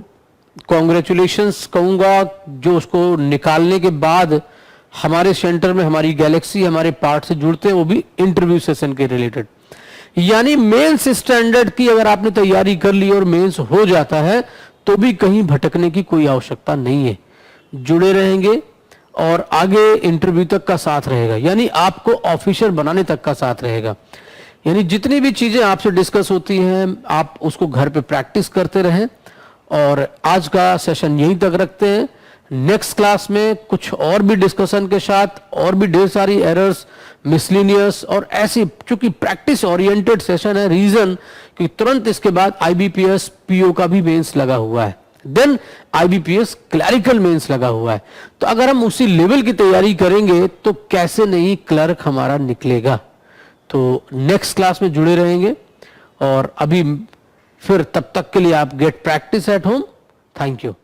कॉन्ग्रेचुलेशंस कहूंगा जो उसको निकालने के बाद हमारे सेंटर में, हमारी गैलेक्सी, हमारे पार्ट से जुड़ते हैं, वो भी इंटरव्यू सेशन के रिलेटेड। यानी मेंस स्टैंडर्ड की अगर आपने तैयारी कर ली और मेंस हो जाता है तो भी कहीं भटकने की कोई आवश्यकता नहीं है, जुड़े रहेंगे और आगे इंटरव्यू तक का साथ रहेगा, यानी आपको ऑफिसर बनाने तक का साथ रहेगा। यानी जितनी भी चीजें आपसे डिस्कस होती हैं आप उसको घर पे प्रैक्टिस करते रहें। और आज का सेशन यहीं तक रखते हैं। नेक्स्ट क्लास में कुछ और भी डिस्कशन के साथ और भी ढेर सारी एरर्स, मिसलिनियस और ऐसी, चूंकि प्रैक्टिस ओरिएंटेड सेशन है, रीजन कि तुरंत इसके बाद IBPS PO का भी मेंस लगा हुआ है, देन IBPS क्लरिकल मेंस लगा हुआ है। तो अगर हम उसी लेवल की तैयारी करेंगे तो कैसे नहीं क्लर्क हमारा निकलेगा। तो नेक्स्ट क्लास में जुड़े रहेंगे और अभी फिर तब तक के लिए आप get practice at home. Thank you.